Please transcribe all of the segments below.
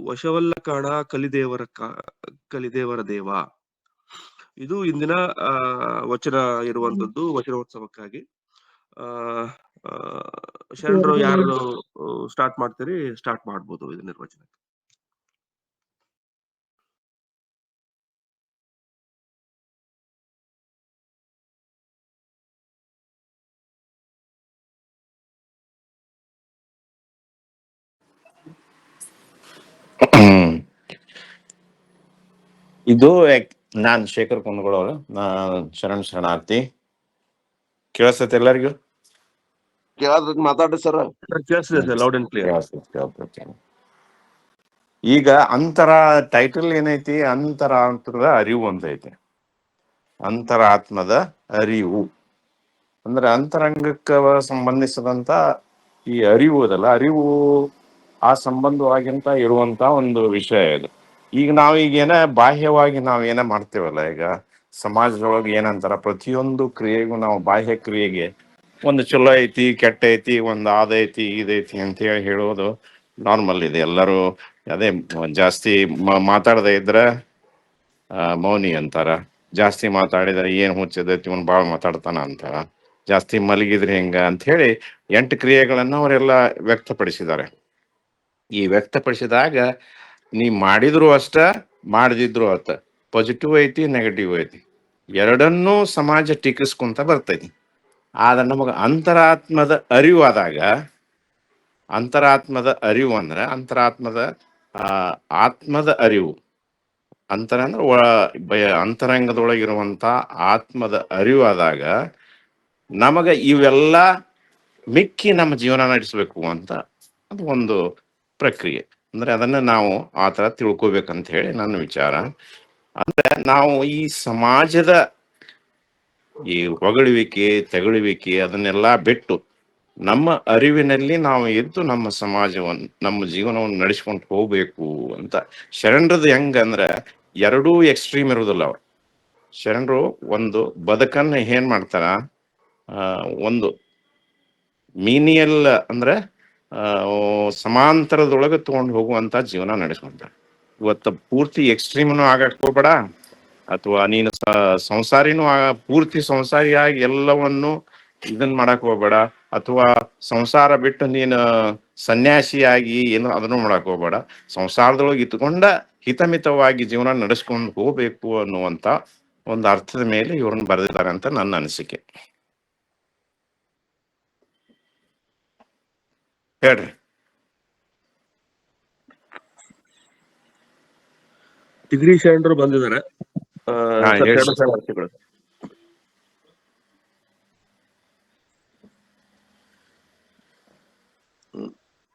ವಶವಲ್ಲ ಕಾಣ ಕಲಿದೇವರ ದೇವ. ಇದು ಇಂದಿನ ವಚನ ಇರುವಂತದ್ದು ವಚನೋತ್ಸವಕ್ಕಾಗಿ. ಆ ಶರಣರು ಯಾರು ಸ್ಟಾರ್ಟ್ ಮಾಡ್ತೀರಿ, ಸ್ಟಾರ್ಟ್ ಮಾಡ್ಬೋದು ಇದು ನಿರ್ವಚನ. ಇದು ನಾನ್ ಶೇಖರ್ ಕುಂದಗೋಳವ್ರು. ಶರಣಾರ್ಥಿ. ಕೇಳಿಸ್ತೈತೆ ಎಲ್ಲರಿಗೂ? ಮಾತಾಡ್ರಿ ಸರ್. Loud and clear. ಈಗ ಅಂತರ ಟೈಟಲ್ ಏನೈತಿ? ಅಂತರಾತ್ಮದ ಅರಿವು ಅಂತ ಐತಿ. ಅಂತರಾತ್ಮದ ಅರಿವು ಅಂದ್ರೆ ಅಂತರಂಗಕ್ಕೆ ಸಂಬಂಧಿಸಿದಂತ ಈ ಅರಿವು ಅದಲ್ಲ, ಅರಿವು ಆ ಸಂಬಂಧವಾಗಿಂತ ಇರುವಂತ ಒಂದು ವಿಷಯ ಇದು. ಈಗ ನಾವೀಗೇನ ಬಾಹ್ಯವಾಗಿ ನಾವೇನ ಮಾಡ್ತೇವಲ್ಲ, ಈಗ ಸಮಾಜದೊಳಗೆ ಏನಂತಾರ, ಪ್ರತಿಯೊಂದು ಕ್ರಿಯೆಗೂ ನಾವು ಬಾಹ್ಯ ಕ್ರಿಯೆಗೆ ಒಂದು ಚಲೋ ಐತಿ, ಕೆಟ್ಟ ಐತಿ, ಒಂದು ಅದೈತಿ ಇದೈತಿ ಅಂತ ಹೇಳೋದು ನಾರ್ಮಲ್ ಇದೆ. ಎಲ್ಲರೂ ಅದೇ ಜಾಸ್ತಿ ಮಾತಾಡದೆ ಇದ್ರೆ ಮೌನಿ ಅಂತಾರ, ಜಾಸ್ತಿ ಮಾತಾಡಿದ್ರೆ ಏನ್ ಹುಚ್ಚದೈತಿ ಇವನ್ ಬಾಳ್ ಮಾತಾಡ್ತಾನ ಅಂತಾರ, ಜಾಸ್ತಿ ಮಲಗಿದ್ರೆ ಹೆಂಗ ಅಂತ ಹೇಳಿ 8 ಕ್ರಿಯೆಗಳನ್ನ ಅವರೆಲ್ಲ ವ್ಯಕ್ತಪಡಿಸಿದ್ದಾರೆ. ಈ ವ್ಯಕ್ತಪಡಿಸಿದಾಗ ನೀ ಮಾಡಿದ್ರು ಅಷ್ಟ, ಮಾಡದಿದ್ರು ಅಷ್ಟ, ಪಾಸಿಟಿವ್ ಐತಿ ನೆಗೆಟಿವ್ ಐತಿ, ಎರಡನ್ನೂ ಸಮಾಜ ಟೀಕಿಸ್ಕೊಂತ ಬರ್ತೈತಿ. ಆದ್ರೆ ನಮಗ ಅಂತರಾತ್ಮದ ಅರಿವು ಆದಾಗ, ಅಂತರಾತ್ಮದ ಅರಿವು ಅಂದ್ರೆ ಆತ್ಮದ ಅರಿವು. ಅಂತರ ಅಂದ್ರೆ ಅಂತರಂಗದೊಳಗಿರುವಂತ ಆತ್ಮದ ಅರಿವು ಆದಾಗ ನಮಗ ಇವೆಲ್ಲ ಮಿಕ್ಕಿ ನಮ್ಮ ಜೀವನ ನಡೆಸಬೇಕು ಅಂತ ಅದು ಒಂದು ಪ್ರಕ್ರಿಯೆ. ಅಂದ್ರೆ ಅದನ್ನ ನಾವು ಆ ತರ ತಿಳ್ಕೊಬೇಕಂತ ಹೇಳಿ ನನ್ನ ವಿಚಾರ. ಅಂದ್ರೆ ನಾವು ಈ ಸಮಾಜದ ಈ ಹೊಗಳುವಿಕೆ ತೆಗಳುವಿಕೆ ಅದನ್ನೆಲ್ಲ ಬಿಟ್ಟು ನಮ್ಮ ಅರಿವಿನಲ್ಲಿ ನಾವು ಇದ್ದು ನಮ್ಮ ಸಮಾಜವನ್ನು, ನಮ್ಮ ಜೀವನವನ್ನು ನಡೆಸ್ಕೊಂಡು ಹೋಗ್ಬೇಕು ಅಂತ. ಶರಣರದು ಹೆಂಗಂದ್ರೆ ಎರಡೂ ಎಕ್ಸ್ಟ್ರೀಮ್ ಇರುವುದಿಲ್ಲ. ಅವ್ರು ಶರಣರು ಒಂದು ಬದುಕನ್ನ ಏನ್ ಮಾಡ್ತಾರ, ಒಂದು ಮೀನಿಯಲ್ ಅಂದ್ರೆ ಸಮಾಂತರದೊಳಗೆ ತಗೊಂಡು ಹೋಗುವಂತ ಜೀವನ ನಡೆಸ್ಕೊಂತಾರೆ. ಇವತ್ತು ಪೂರ್ತಿ ಎಕ್ಸ್ಟ್ರೀಮ್ನು ಆಗಕ್ ಹೋಗ್ಬೇಡ, ಅಥವಾ ನೀನು ಸಂಸಾರಿನೂ ಪೂರ್ತಿ ಸಂಸಾರಿಯಾಗಿ ಎಲ್ಲವನ್ನು ಇದನ್ ಮಾಡಕ್ ಹೋಗ್ಬೇಡ, ಅಥವಾ ಸಂಸಾರ ಬಿಟ್ಟು ನೀನು ಸನ್ಯಾಸಿಯಾಗಿ ಏನು ಅದನ್ನು ಮಾಡಕ್ ಹೋಗ್ಬೇಡ. ಸಂಸಾರದೊಳಗೆ ಇತ್ಕೊಂಡ ಹಿತಮಿತವಾಗಿ ಜೀವನ ನಡೆಸ್ಕೊಂಡು ಹೋಗ್ಬೇಕು ಅನ್ನುವಂತ ಒಂದು ಅರ್ಥದ ಮೇಲೆ ಇವ್ರನ್ನ ಬರೆದಿದ್ದಾರೆ ಅಂತ ನನ್ನ ಅನಿಸಿಕೆ. ಹೇಳ್ರಿ. ಡಿಗ್ರಿ ಶರಣರು ಬಂದಿದ್ದಾರೆ.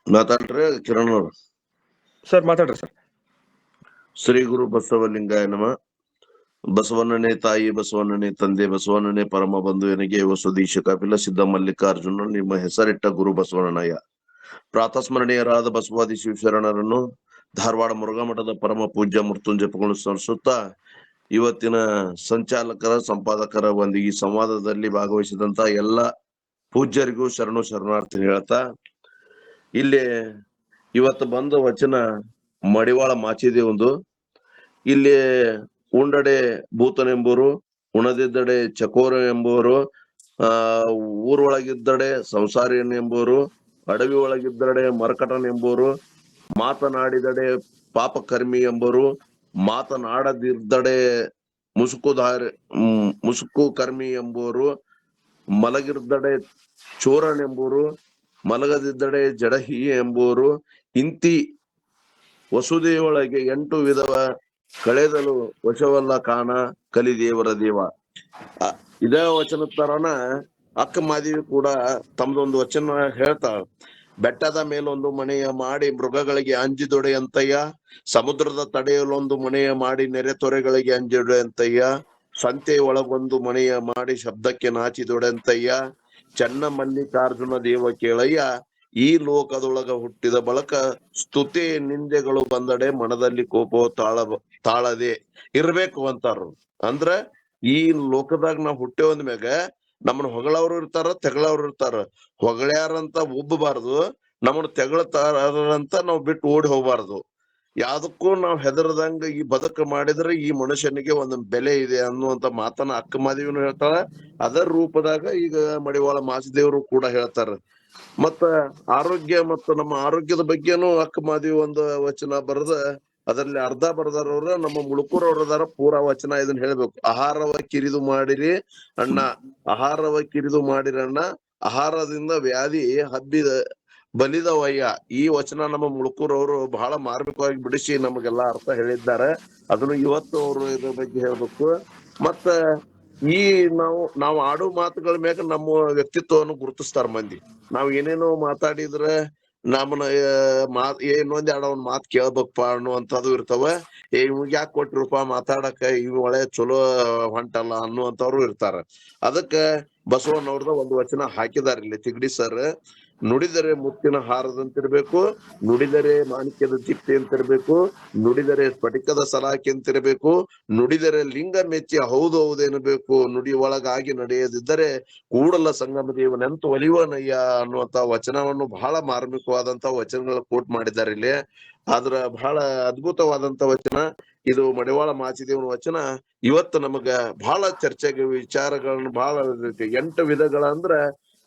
ಮಾತಾಡ್ರಿ ಕಿರಣ್ ಅವ್ರು. ಸರ್ ಮಾತಾಡ್ರಿ ಸರ್. ಶ್ರೀ ಗುರು ಬಸವಲಿಂಗಾಯ ನಮ. ಬಸವಣ್ಣನೇ ತಾಯಿ, ಬಸವಣ್ಣನೇ ತಂದೆ, ಬಸವಣ್ಣನೇ ಪರಮ ಬಂಧುವಿನಿಗೆ ಸ್ವದೇಶ ಕಪಿಲ ಸಿದ್ಧ ಮಲ್ಲಿಕಾರ್ಜುನ ನಿಮ್ಮ ಹೆಸರಿಟ್ಟ ಗುರು ಬಸವಣ್ಣಯ್ಯ. ಪ್ರಾತಸ್ಮರಣೀಯರಾದ ಬಸವಾದಿ ಶಿವಶರಣರನ್ನು ಧಾರವಾಡ ಮುರುಘಾಮಠದ ಪರಮ ಪೂಜ್ಯ ಮೃತ್ಯುಂಜಯಗಳು ಸ್ಮರಿಸುತ್ತಾ, ಇವತ್ತಿನ ಸಂಚಾಲಕರ ಸಂಪಾದಕರ ಒಂದು ಈ ಸಂವಾದದಲ್ಲಿ ಭಾಗವಹಿಸಿದಂತ ಎಲ್ಲ ಪೂಜ್ಯರಿಗೂ ಶರಣಾರ್ಥಿ ಹೇಳ್ತಾ, ಇಲ್ಲಿ ಇವತ್ತು ಬಂದ ವಚನ ಮಡಿವಾಳ ಮಾಚಿದೇವಂದು. ಇಲ್ಲಿ ಉಂಡಡೆ ಭೂತನೆಂಬುವರು, ಉಣದಿದ್ದಡೆ ಚಕೋರ ಎಂಬುವರು, ಊರೊಳಗಿದ್ದಡೆ ಸಂಸಾರಿಯನೆಂಬುವರು, ಅಡವಿ ಒಳಗಿದ್ದಡೆ ಮರಕಟನೆಂಬುವರು, ಮಾತನಾಡಿದಡೆ ಪಾಪಕರ್ಮಿ ಎಂಬುವರು, ಮಾತನಾಡದಿದ್ದಡೆ ಮುಸುಕು ಕರ್ಮಿ ಎಂಬುವರು, ಮಲಗಿದ್ದಡೆ ಚೋರನೆಂಬುವರು, ಮಲಗದಿದ್ದಡೆ ಜಡಹಿ ಎಂಬುವರು, ಇಂತಿ ವಸುದೆಯೊಳಗೆ 8 ವಿಧವ ಕಳೆದಲು ವಶವಲ್ಲ ಕಾಣ ಕಲಿದೇವರ ದೇವ. ಇದೇ ವಚನ ತರನ ಅಕ್ಕ ಮಾದೇವಿ ಕೂಡ ತಮ್ದೊಂದು ವಚನ ಹೇಳ್ತಾಳ. ಬೆಟ್ಟದ ಮೇಲೊಂದು ಮನೆಯ ಮಾಡಿ ಮೃಗಗಳಿಗೆ ಅಂಜಿದೊಡೆಯಂತಯ್ಯ, ಸಮುದ್ರದ ತಡೆಯಲೊಂದು ಮನೆಯ ಮಾಡಿ ನೆರೆತೊರೆಗಳಿಗೆ ಅಂಜಿದೊಡೆಯಂತಯ್ಯ, ಸಂತೆ ಒಳಗೊಂದು ಮನೆಯ ಮಾಡಿ ಶಬ್ದಕ್ಕೆ ನಾಚಿದೊಡೆಂತಯ್ಯ, ಚೆನ್ನ ಮಲ್ಲಿಕಾರ್ಜುನ ದೇವ ಕೇಳಯ್ಯ, ಈ ಲೋಕದೊಳಗ ಹುಟ್ಟಿದ ಬಳಕ ಸ್ತುತಿ ನಿಂದೆಗಳು ಬಂದಡೆ ಮನದಲ್ಲಿ ಕೋಪ ತಾಳದೆ ಇರ್ಬೇಕು ಅಂತಾರು. ಅಂದ್ರ ಈ ಲೋಕದಾಗ ನಾವ್ ಹುಟ್ಟೇವಂದ ಮ್ಯಾಗ ನಮ್ಮನ್ನ ಹೊಗಳವ್ರು ಇರ್ತಾರ, ತೆಗಳವ್ರು ಇರ್ತಾರ. ಹೊಗಳ್ಯಾರಂತ ಒಬ್ಬಬಾರ್ದು, ನಮ್ಮನ್ನ ತೆಗಳತಾರಂತ ನಾವ್ ಬಿಟ್ಟು ಓಡಿ ಹೋಗ್ಬಾರ್ದು. ಯಾವ್ದಕ್ಕೂ ನಾವ್ ಹೆದರದಂಗ ಈ ಬದುಕು ಮಾಡಿದ್ರೆ ಈ ಮನುಷ್ಯನಿಗೆ ಒಂದು ಬೆಲೆ ಇದೆ ಅನ್ನುವಂತ ಮಾತನ್ನ ಅಕ್ಕ ಮಾದೇವಿನು ಹೇಳ್ತಾಳ. ಅದರ ರೂಪದಾಗ ಈಗ ಮಡಿವಾಳ ಮಾಚಿದೇವರು ಕೂಡ ಹೇಳ್ತಾರ. ಮತ್ತ ಆರೋಗ್ಯ ಮತ್ತು ನಮ್ಮ ಆರೋಗ್ಯದ ಬಗ್ಗೆನೂ ಅಕ್ಕ ಮಾದೇವಿ ಒಂದು ವಚನ ಬರೆದ ಅದರಲ್ಲಿ ಅರ್ಧ ಬರ್ದಾರವ್ರ ನಮ್ಮ ಮುಳುಕೂರವ್ರದಾರ ಪೂರಾ ವಚನ ಇದನ್ನ ಹೇಳ್ಬೇಕು. ಆಹಾರವ ಕಿರಿದು ಮಾಡಿರಿ ಅಣ್ಣ, ಆಹಾರವ ಕಿರಿದು ಮಾಡಿರಣ್ಣ, ಆಹಾರದಿಂದ ವ್ಯಾಧಿ ಹಬ್ಬಿದ ಬಲಿದವಯ್ಯ. ಈ ವಚನ ನಮ್ಮ ಮುಳುಕೂರವರು ಬಹಳ ಮಾರ್ಮಿಕವಾಗಿ ಬಿಡಿಸಿ ನಮಗೆಲ್ಲಾ ಅರ್ಥ ಹೇಳಿದ್ದಾರೆ. ಅದನ್ನು ಇವತ್ತು ಅವರು ಇದ್ರ ಬಗ್ಗೆ ಹೇಳ್ಬೇಕು. ಮತ್ತ ಈ ನಾವು ಆಡೋ ಮಾತುಗಳ ಮ್ಯಾಗ ನಮ್ಮ ವ್ಯಕ್ತಿತ್ವವನ್ನು ಗುರುತಿಸ್ತಾರ ಮಂದಿ. ನಾವ್ ಏನೇನೋ ಮಾತಾಡಿದ್ರ ನಮ್ಮನ್ನ ಇನ್ನೊಂದ್ ಎರಡ್ ಒಂದ್ ಮಾತ್ ಕೇಳ್ಬೇಕಪ್ಪ ಅನ್ನುವಂಥದ್ದು ಇರ್ತಾವ. ಇವ್ಗ್ ಯಾಕೆ ಕೊಟ್ರಪ್ಪ ಮಾತಾಡಕ, ಇವ್ ಒಳ್ಳೆ ಚಲೋ ಹೊಂಟಲ್ಲ ಅನ್ನುವಂಥವ್ರು ಇರ್ತಾರ. ಅದಕ್ಕ ಬಸವಣ್ಣವ್ರದ ಒಂದು ವಚನ ಹಾಕಿದಾರ ಇಲ್ಲಿ ತಿಗಡಿ ಸರ್. ನುಡಿದರೆ ಮುತ್ತಿನ ಹಾರದಂತಿರ್ಬೇಕು, ನುಡಿದರೆ ಮಾಣಿಕ್ಯದ ತಿಪ್ಪೆ ಅಂತಿರ್ಬೇಕು, ನುಡಿದರೆ ಸ್ಫಟಿಕದ ಸಲಾಕೆ ಅಂತಿರ್ಬೇಕು, ನುಡಿದರೆ ಲಿಂಗ ಮೆಚ್ಚಿ ಹೌದು ಹೌದೇನಬೇಕು, ನುಡಿ ಒಳಗಾಗಿ ನಡೆಯದಿದ್ದರೆ ಕೂಡಲ ಸಂಗಮ ದೇವನೆಂತು ಒಲಿಯುವನಯ್ಯ ಅನ್ನುವಂತ ವಚನವನ್ನು ಬಹಳ ಮಾರ್ಮಿಕವಾದಂತ ವಚನಗಳ ಕೋಟ್ ಮಾಡಿದ್ದಾರೆ ಇಲ್ಲಿ. ಆದ್ರ ಬಹಳ ಅದ್ಭುತವಾದಂತ ವಚನ ಇದು. ಮಡಿವಾಳ ಮಾಚಿದೇವನ ವಚನ ಇವತ್ತು ನಮಗ ಬಹಳ ಚರ್ಚೆಗೆ ವಿಚಾರಗಳನ್ನ ಬಹಳ 8 ವಿಧಗಳ ಅಂದ್ರ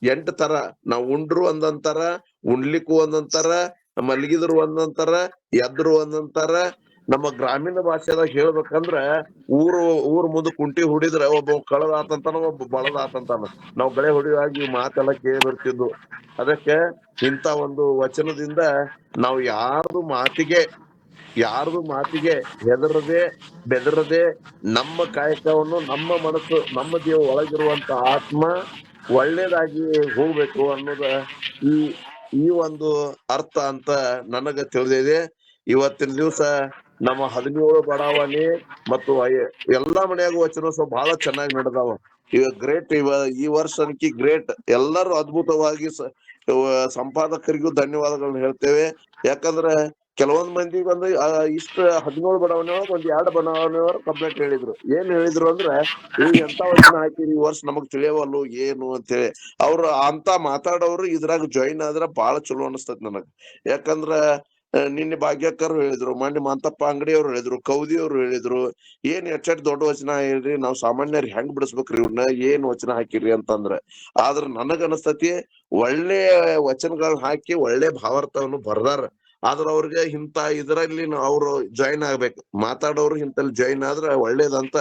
8 ತರ. ನಾವ್ ಉಂಡ್ರು ಒಂದಂತಾರ, ಉಣ್ಲಿಕ್ಕೂ ಒಂದಂತಾರ, ಮಲಗಿದ್ರು ಒಂದಂತಾರ, ಎದ್ರು ಒಂದಂತಾರ. ನಮ್ಮ ಗ್ರಾಮೀಣ ಭಾಷೆದಾಗ ಹೇಳ್ಬೇಕಂದ್ರ ಊರ್ ಮುಂದೆ ಕುಂಟಿ ಹೊಡಿದ್ರ ಒಬ್ಬ ಕಳದ ಆತಂತಾನ, ಒಬ್ಬ ಬಳದ ಆತಂತಾನ. ನಾವ್ ಗಳೆ ಹೊಡಿಯುವಾಗ ಈ ಮಾತೆಲ್ಲ ಕೇಳಿ ಬರ್ತಿದ್ವು. ಅದಕ್ಕೆ ಇಂತ ಒಂದು ವಚನದಿಂದ ನಾವು ಯಾರ್ದು ಮಾತಿಗೆ ಹೆದರದೆ ಬೆದರದೆ ನಮ್ಮ ಕಾಯಕವನ್ನು, ನಮ್ಮ ಮನಸ್ಸು, ನಮ್ಮ ದೇಹ ಒಳಗಿರುವಂತ ಆತ್ಮ ಒಳ್ಳೇದಾಗಿ ಹೋಗ್ಬೇಕು ಅನ್ನೋದ ಈ ಈ ಒಂದು ಅರ್ಥ ಅಂತ ನನಗ ತಿಳಿದಿದೆ. ಇವತ್ತಿನ ದಿವಸ ನಮ್ಮ 17 ಬಡಾವಣೆ ಮತ್ತು ಎಲ್ಲಾ ಮನೆಯಾಗ ವಚನೋತ್ಸವ ಬಹಳ ಚೆನ್ನಾಗಿ ನಡೆದಾವ. ಗ್ರೇಟ್. ಈ ವರ್ಷಕ್ಕೆ ಗ್ರೇಟ್. ಎಲ್ಲರೂ ಅದ್ಭುತವಾಗಿ ಸಂಪಾದಕರಿಗೂ ಧನ್ಯವಾದಗಳನ್ನ ಹೇಳ್ತೇವೆ. ಯಾಕಂದ್ರೆ ಕೆಲವೊಂದ್ ಮಂದಿಗೆ ಒಂದು ಇಷ್ಟ 17 ಬಡಾವಣೆ ಒಳಗೆ 2 ಬಡಾವಣೆಯವರು ಕಂಪ್ಲೇಂಟ್ ಹೇಳಿದ್ರು. ಏನ್ ಹೇಳಿದ್ರು ಅಂದ್ರೆ, ಎಂತ ವಚನ ಹಾಕಿರಿ ಈ ವರ್ಷ ನಮಗ್ ತಿಳಿಯವಲ್ಲು ಏನು ಅಂತ ಹೇಳಿ. ಅವ್ರು ಅಂತ ಮಾತಾಡೋರು ಇದ್ರಾಗ ಜಾಯಿನ್ ಆದ್ರ ಬಹಳ ಚಲೋ ಅನಿಸ್ತದ ನನಗ್. ಯಾಕಂದ್ರ ನಿನ್ನೆ ಭಾಗ್ಯಕ್ಕರ್ ಹೇಳಿದ್ರು, ಮೊನ್ನೆ ಮಾಂತಪ್ಪ ಅಂಗಡಿಯವ್ರು ಹೇಳಿದ್ರು, ಕೌದಿಯವ್ರು ಹೇಳಿದ್ರು, ಏನ್ ಎಷ್ಟೆಟ್ ದೊಡ್ಡ ವಚನ ಹೇಳ್ರಿ, ನಾವ್ ಸಾಮಾನ್ಯರು ಹೆಂಗ್ ಬಿಡಿಸ್ಬೇಕ್ರಿ ಇವ್ನ, ಏನ್ ವಚನ ಹಾಕಿರಿ ಅಂತಂದ್ರ. ಆದ್ರ ನನಗ್ ಅನಸ್ತತಿ ಒಳ್ಳೆ ವಚನಗಳನ್ನ ಹಾಕಿ ಒಳ್ಳೆ ಭಾವಾರ್ಥವನ್ನು ಬರ್ದಾರ. ಆದ್ರ ಅವ್ರಿಗೆ ಇಂತ ಇದರಲ್ಲಿ ಅವ್ರು ಜಾಯಿನ್ ಆಗ್ಬೇಕು. ಮಾತಾಡೋರು ಇಂತಲ್ಲಿ ಜಾಯಿನ್ ಆದ್ರ ಒಳ್ಳೇದಂತ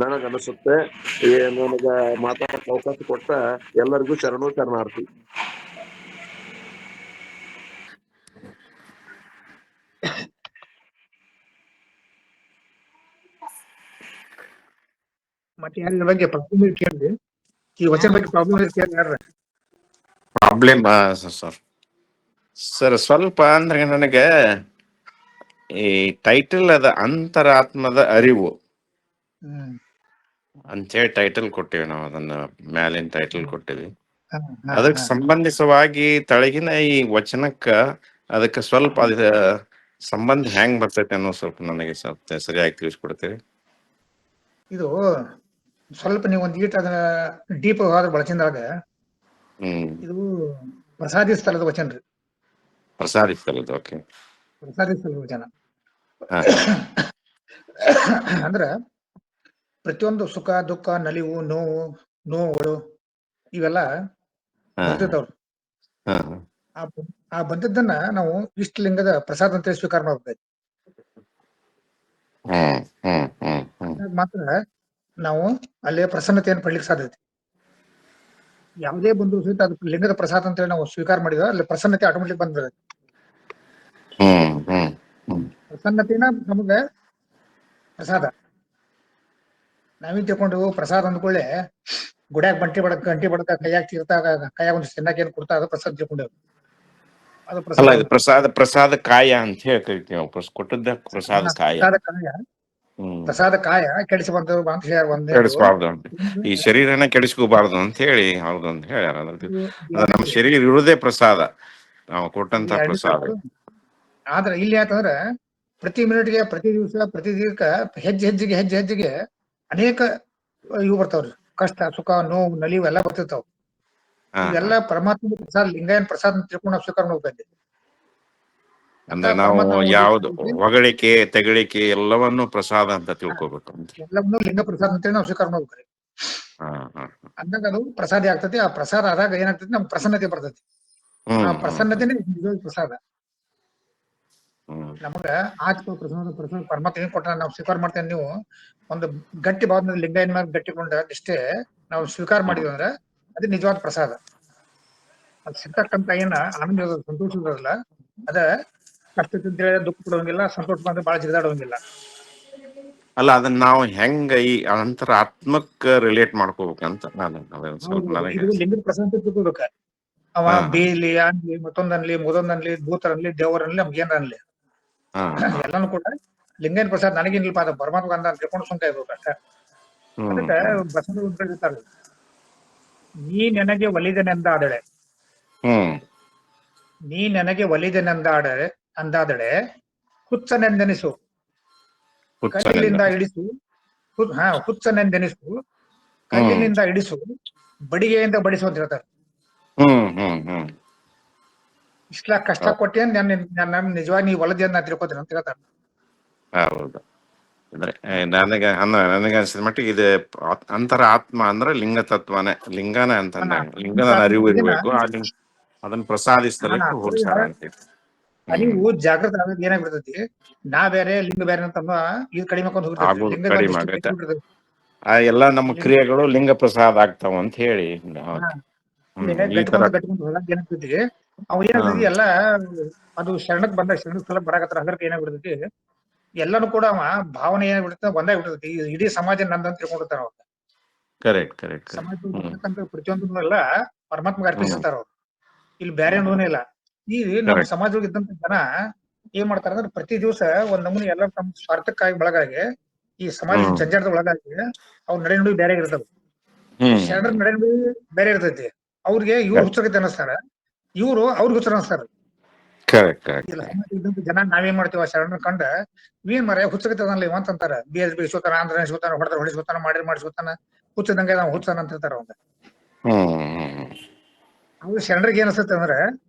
ನನಗ್ ಅನಿಸುತ್ತೆ. ನನಗ ಮಾತಾಡಕ್ ಅವಕಾಶ ಕೊಟ್ಟ ಎಲ್ಲರಿಗೂ ಶರಣಾರ್ಥಿ. ಮತ್ತೆ ಯಾರ ಬಗ್ಗೆ ಪ್ರಾಬ್ಲಮ್ ಕೇಳಿದ್ರಿ? ಈ ವಚನ ಬಗ್ಗೆ ಪ್ರಾಬ್ಲಮ್ ಕೇಳಿ ಪ್ರಾಬ್ಲಮ್ ಸರ್ ಸ್ವಲ್ಪ ಅಂದ್ರೆ ನನಗೆ ಈ ಟೈಟಲ್ ಅದ ಅಂತರಾತ್ಮದ ಅರಿವು ಅಂತೇಳಿ ಟೈಟಲ್ ಕೊಟ್ಟಿವಿ ನಾವು. ಅದನ್ನ ಮ್ಯಾಲಿನ ಟೈಟಲ್ ಕೊಟ್ಟಿವಿ. ಅದಕ್ಕೆ ಸಂಬಂಧಿಸವಾಗಿ ತಳಗಿನ ಈ ವಚನಕ್ಕ ಅದಕ್ಕೆ ಸ್ವಲ್ಪ ಅದ ಸಂಬಂಧ ಹೆಂಗ್ ಬರ್ತೈತೆ ಅನ್ನೋ ಸ್ವಲ್ಪ ನನಗೆ ಸ್ವಲ್ಪ ಸರಿಯಾಗಿ ತಿಳಿಸ್ಕೊಡ್ತೀವಿ. ಇದು ಸ್ವಲ್ಪ ನೀವು ಒಂದ್ ಈಟ್ ಅದನ್ನ ಡೀಪ್ ಹೋದ್ರ ಬಳಸಿದಾಗ ಇದು ಪ್ರಸಾದಿ ಸ್ಥಳದ ವಚನ ರೀ. ಪ್ರಸಾದಿ ಸ್ಥಳದ, ಓಕೆ. ಪ್ರಸಾದಿ ಸ್ಥಳದ ವಚನ ಅಂದ್ರ ಪ್ರತಿಯೊಂದು ಸುಖ ದುಃಖ ನಲಿವು ನೋವುಗಳು ಇವೆಲ್ಲ ಬರ್ತಿರ್ತಾವ್ರಿ. ಆ ಬಂದದ್ದನ್ನ ನಾವು ಇಷ್ಟಲಿಂಗದ ಪ್ರಸಾದ ಅಂತ ಸ್ವೀಕಾರ ಮಾಡ್ಬೇಕು. ಮಾತ್ರ ನಾವು ಅಲ್ಲೇ ಪ್ರಸನ್ನತೆಯನ್ನು ಪಡ್ಲಿಕ್ಕೆ ಸಾಧ್ಯತೆ. ಯಾವುದೇ ಬಂದ್ರು ಸಹಿತ ಅದು ಲಿಂಗದ ಪ್ರಸಾದ ಅಂತೇಳಿ ನಾವು ಸ್ವೀಕಾರ ಮಾಡಿದ್ರೆ ಅಲ್ಲಿ ಪ್ರಸನ್ನತೆ ಆಟೋಮೆಟಿಕ್ ಬಂದ್ಬಿಡುತ್ತೆ. ಪ್ರಸನ್ನತೆನ ನಮಗೆ ಪ್ರಸಾದ. ನಾವೇನ್ ತಿಳ್ಕೊಂಡು ಪ್ರಸಾದ ಅಂದ್ಕೊಳ್ಳೆ ಗುಡ್ಯಾಗ ಗಂಟಿ ಬಡಕ ಕೈಯಾಗ ತೀರ್ತಾಗ ಕೈಯಾಗ ಒಂದು ತಿನ್ನಕ್ಕೆ ಏನ್ ಕೊಡ್ತಾ ಅದು ಪ್ರಸಾದ ತಿಳ್ಕೊಂಡೇವು. ಅದು ಪ್ರಸಾದ ಕಾಯ ಅಂತ ಹೇಳ್ತೀವಿ ನಾವು. ಕೊಟ್ಟದ್ದ ಪ್ರಸಾದ ಕಾಯ. ಪ್ರಸಾದ ಕಾಯ ಕೆಡಿಸಬಾರ್ದು ಅಂತ ಹೇಳಿ ಕೆಡಿಸಬಾರ್ದು, ಈ ಶರೀರನ ಕೆಡಿಸ್ಕೋಬಾರ್ದು ಅಂತ ಹೇಳಿ. ಹೌದು ಅಂತ ಹೇಳ್ಯಾರ. ನಮ್ಮ ಶರೀರ ಇರುವುದೇ ಪ್ರಸಾದ, ನಾವು ಕೊಟ್ಟಂತ ಪ್ರಸಾದ. ಆದ್ರೆ ಇಲ್ಲಿ ಯಾಕಂದ್ರ ಪ್ರತಿ ಮಿನಿಟ್ಗೆ, ಪ್ರತಿ ದಿವಸ, ಪ್ರತಿ ದಿನಕ್ಕ ಹೆಜ್ಜೆಗೆ ಅನೇಕ ಇವು ಬರ್ತಾವ್ರಿ. ಕಷ್ಟ ಸುಖ ನೋವು ನಲಿವು ಎಲ್ಲ ಬರ್ತಿರ್ತಾವ. ಇವೆಲ್ಲ ಪರಮಾತ್ಮ ಪ್ರಸಾದ, ಲಿಂಗಾಯನ ಪ್ರಸಾದ ಅಂತ ತಿಳ್ಕೊಂಡು ನಾವು ಸ್ವೀಕಾರ ಮಾಡ್ಬೇಕು. ಅಂದ್ರೆ ನಾವು ಪರಮಾತ್ಮ ಯಾವ್ದು ಹೊಗಳಿಕೆ ತೆಗಳಿಕೆ ಎಲ್ಲವನ್ನು ಪ್ರಸಾದ ಅಂತ ತಿಳ್ಕೊಬೇಕು ಅಂತ. ಎಲ್ಲವನ್ನೂ ಲಿಂಗ ಪ್ರಸಾದ ಅಂತೇಳಿ ನಾವು ಸ್ವೀಕಾರ ಮಾಡ್ಬೇಕ್ರಿ. ಹಾ ಹಾ ಅಂದಾಗ ಅದು ಪ್ರಸಾದ ಆಗ್ತತಿ. ಆ ಪ್ರಸಾದ ಆದಾಗ ಏನಾಗ್ತತಿ, ನಮ್ಗೆ ಪ್ರಸನ್ನತೆ ಬರ್ತೈತಿ. ಆ ಪ್ರಸನ್ನತೆನೇ ನಿಜವಾದ ಪ್ರಸಾದ. ನಮಗ ಆತ್ಮ ಪ್ರಸಾದ ಪರಮಾತ್ಮ ಏನ್ ಕೊಟ್ಟ ನಾವು ಸ್ವೀಕಾರ ಮಾಡ್ತೇವೆ. ನೀವು ಒಂದು ಗಟ್ಟಿ ಭಾವದ ಲಿಂಗಾಯನ ಮೇಲೆ ಗಟ್ಟಿಕೊಂಡ ಇಷ್ಟೇ ನಾವು ಸ್ವೀಕಾರ ಮಾಡಿದ್ವಿ ಅಂದ್ರೆ ಅದು ನಿಜವಾದ ಪ್ರಸಾದ. ಅದು ಸಿಗ್ತಕ್ಕಂತ ಏನ ಆನಂದ ಇರೋದು, ಸಂತೋಷ ಇರೋದಿಲ್ಲ, ಅದ ಕಷ್ಟದಿಂದ ದುಃಖ ಪಡುವಂಗಿಲ್ಲ, ಸಂತೋಷ ಬಂದ್ರೆ ಬಹಳ ಜಿಗಿದಾಡುವಂಗಿಲ್ಲ. ಅಲ್ಲ, ಅದನ್ನ ನಾವು ಹೆಂಗ ಈ ಅಂತರ ಆತ್ಮಕ್ ರಿಲೇಟ್ ಮಾಡ್ಕೋಬೇಕಂತ ನಾನು ಸ್ವಲ್ಪ ನನಗೆ. ಇದು ಲಿಂಗದ ಪ್ರಸಾದ ಅಂತ ತಿಳ್ಕೊಬೇಕ. ಅವ ಬೇಲಿ ಅನ್ಲಿ, ಮತ್ತೊಂದನ್ಲಿ, ಮುದೊಂದನ್ಲಿ, ಭೂತರನ್ಲಿ, ದೇವರನ್ಲಿ, ನಮ್ಗೆ ಏನ್ ಅನ್ಲಿ ಎಲ್ಲಾನು ಕೂಡ ಲಿಂಗನ ಪ್ರಸಾದ ನನಗೇನಿಲ್ಪ, ಅದ ಪರಮಾತ್ಮ ಅಂತ ತಿಳ್ಕೊಂಡು ಸುಮ್ಕ ಇರ್ಬೇಕು ಅಷ್ಟ. ಅದಕ್ಕೆ ಬಸವ ಹೇಳ್ತಾರೆ, ನೀ ನನಗೆ ಒಲಿದನೆಂದಾದಳೆ, ನೀ ನನಗೆ ಒಲಿದನೆಂದಾಡಳೆ ಅಂದಾದಳೆ ಹುಚ್ಚನೆಂದೆನಿಸು, ಕಲ್ಲಿನಿಂದ ಇಡಿಸು, ಹುಚ್ಚನೆಂದೆನಿಸು, ಕಲ್ಲಿನಿಂದ ಇಡಿಸು, ಬಡಿಗೆಯಿಂದ ಬಡಿಸು ಅಂತ ಹೇಳ್ತಾರೆ. ಇಷ್ಟೆಲ್ಲ ಕಷ್ಟ ಕೊಟ್ಟೆ ನನ್ನ ನಿಜವಾಗಿ ನೀವು ಒಲದಿ ಅಂತ ತಿಳ್ಕೊತೀನಿ ಅಂತ ಹೇಳ್ತಾರೆ. ಹೌದು. ಅಂದ್ರೆ ನನಗೆ ಅನ್ಸಿದ ಮಟ್ಟಿಗೆ ಇದು ಅಂತರ ಆತ್ಮ ಅಂದ್ರೆ ಲಿಂಗ ತತ್ವನೇ, ಲಿಂಗನೇ ಅಂತ ಲಿಂಗದ ಅರಿವು ಇರಬೇಕು. ಅದನ್ನ ಪ್ರಸಾದಿಸ್ತಲಿಕ್ಕೆ ಹೋಲ್ಸಾರ ಅಂತ. ಅರಿವು ಜಾಗೃತ ಆಗೋದು ಏನಾಗ್ಬಿಡ್ತೈತಿ, ನಾ ಬೇರೆ ಲಿಂಗ ಬೇರೆ ಅಂತ ಇದು ಕಡಿಮೆ ಮಾಡ್ಕೊಂಡು ಹೋಗ್ತೈತಿ. ಕಡಿಮೆ ಆಗತ್ತೆ. ಎಲ್ಲ ನಮ್ಮ ಕ್ರಿಯೆಗಳು ಲಿಂಗ ಪ್ರಸಾದ ಆಗ್ತಾವ ಅಂತ ಹೇಳಿ ಗಟ್ಟಿಕೊಂಡು ಹೋದಾಗ ಏನಾಗ್ತೈತಿ, ಅವ್ ಏನಾಗ್ತೈತಿ ಎಲ್ಲ ಅದು ಶರಣಕ್ ಬಂದಾಗ ಶರಣ ಸ್ಥಳಕ್ ಬರಾಕತ್ತಾರ. ಹಂಗಕ್ಕೆ ಏನಾಗ್ಬಿಡ್ತೈತಿ, ಎಲ್ಲಾನು ಕೂಡ ಅವ ಭಾವನೆ ಏನಾಗ್ಬಿಡುತ್ತೆ, ಒಂದಾಗ್ಬಿಡ್ತೈತಿ. ಇಡೀ ಸಮಾಜ ನಂದಂತ ತಿಳ್ಕೊಂಡಿರ್ತಾರ ಅವ್ರು. ಸಮಾಜ ಪ್ರತಿಯೊಂದು ಎಲ್ಲ ಪರಮಾತ್ಮಗೆ ಅರ್ಪಿಸಿರ್ತಾರ ಅವ್ರು. ಇಲ್ಲಿ ಬೇರೆ ಅನ್ನೋನೇ ಇಲ್ಲ. ಈ ನಮ್ಮ ಸಮಾಜದಾಗ ಇದ್ದಂತ ಜನ ಏನ್ ಮಾಡ್ತಾರ ಅಂದ್ರೆ, ಪ್ರತಿ ದಿವಸ ಒಂದ್ ನಮೂನಿ ಎಲ್ಲ ತಮ್ಮ ಸ್ವಾರ್ಥಕ್ಕಾಗಿ ಒಳಗಾಗಿ, ಈ ಸಮಾಜದ ಜಂಜಾಟದ ಒಳಗಾಗಿ ಅವ್ರ ನಡೆ ನುಡಿ ಬೇರೆ ಇರ್ತವೆ. ಶರಣರ ನಡೆ ನುಡಿ ಬೇರೆ ಇರ್ತೈತಿ. ಅವ್ರಿಗೆ ಇವ್ರು ಹುಚ್ಚಗತ್ತೆ ಅನ್ನಿಸ್ತಾರ, ಇವ್ರು ಅವ್ರಿಗೆ ಹುಚ್ಚರ ಅನಿಸ್ತಾರ. ಸಮಾಜ ಇದ್ದಂತ ಜನ ನಾವೇನ್ ಮಾಡ್ತೀವ, ಶರಣರ ಕಂಡ ಏನ್ ಮರ ಹುಚ್ಚಗತ್ತೆ ಅದಲ್ಲ ಇವ ಅಂತಾರ. BSB ಇಸ್ಕೋತಾನ, ಆಂಧ್ರ ಇಸ್ಕೋತಾನ, ಹೊಡೆದ್ರೆ ಹೊಡಿಸ್ಕೋತಾನ, ಮಾಡಿಸ್ಕೋತಾನ, ಹುಚ್ಚದಂಗೆ ನಾವು ಹುಚ್ಚನ ಅಂತ ಹೇಳ್ತಾರ ಅವಂಗ. ಅವ್ರು ಶರಣರಿಗೆ ಏನ್ ಅನ್ಸುತ್ತೆ ಅಂದ್ರೆ,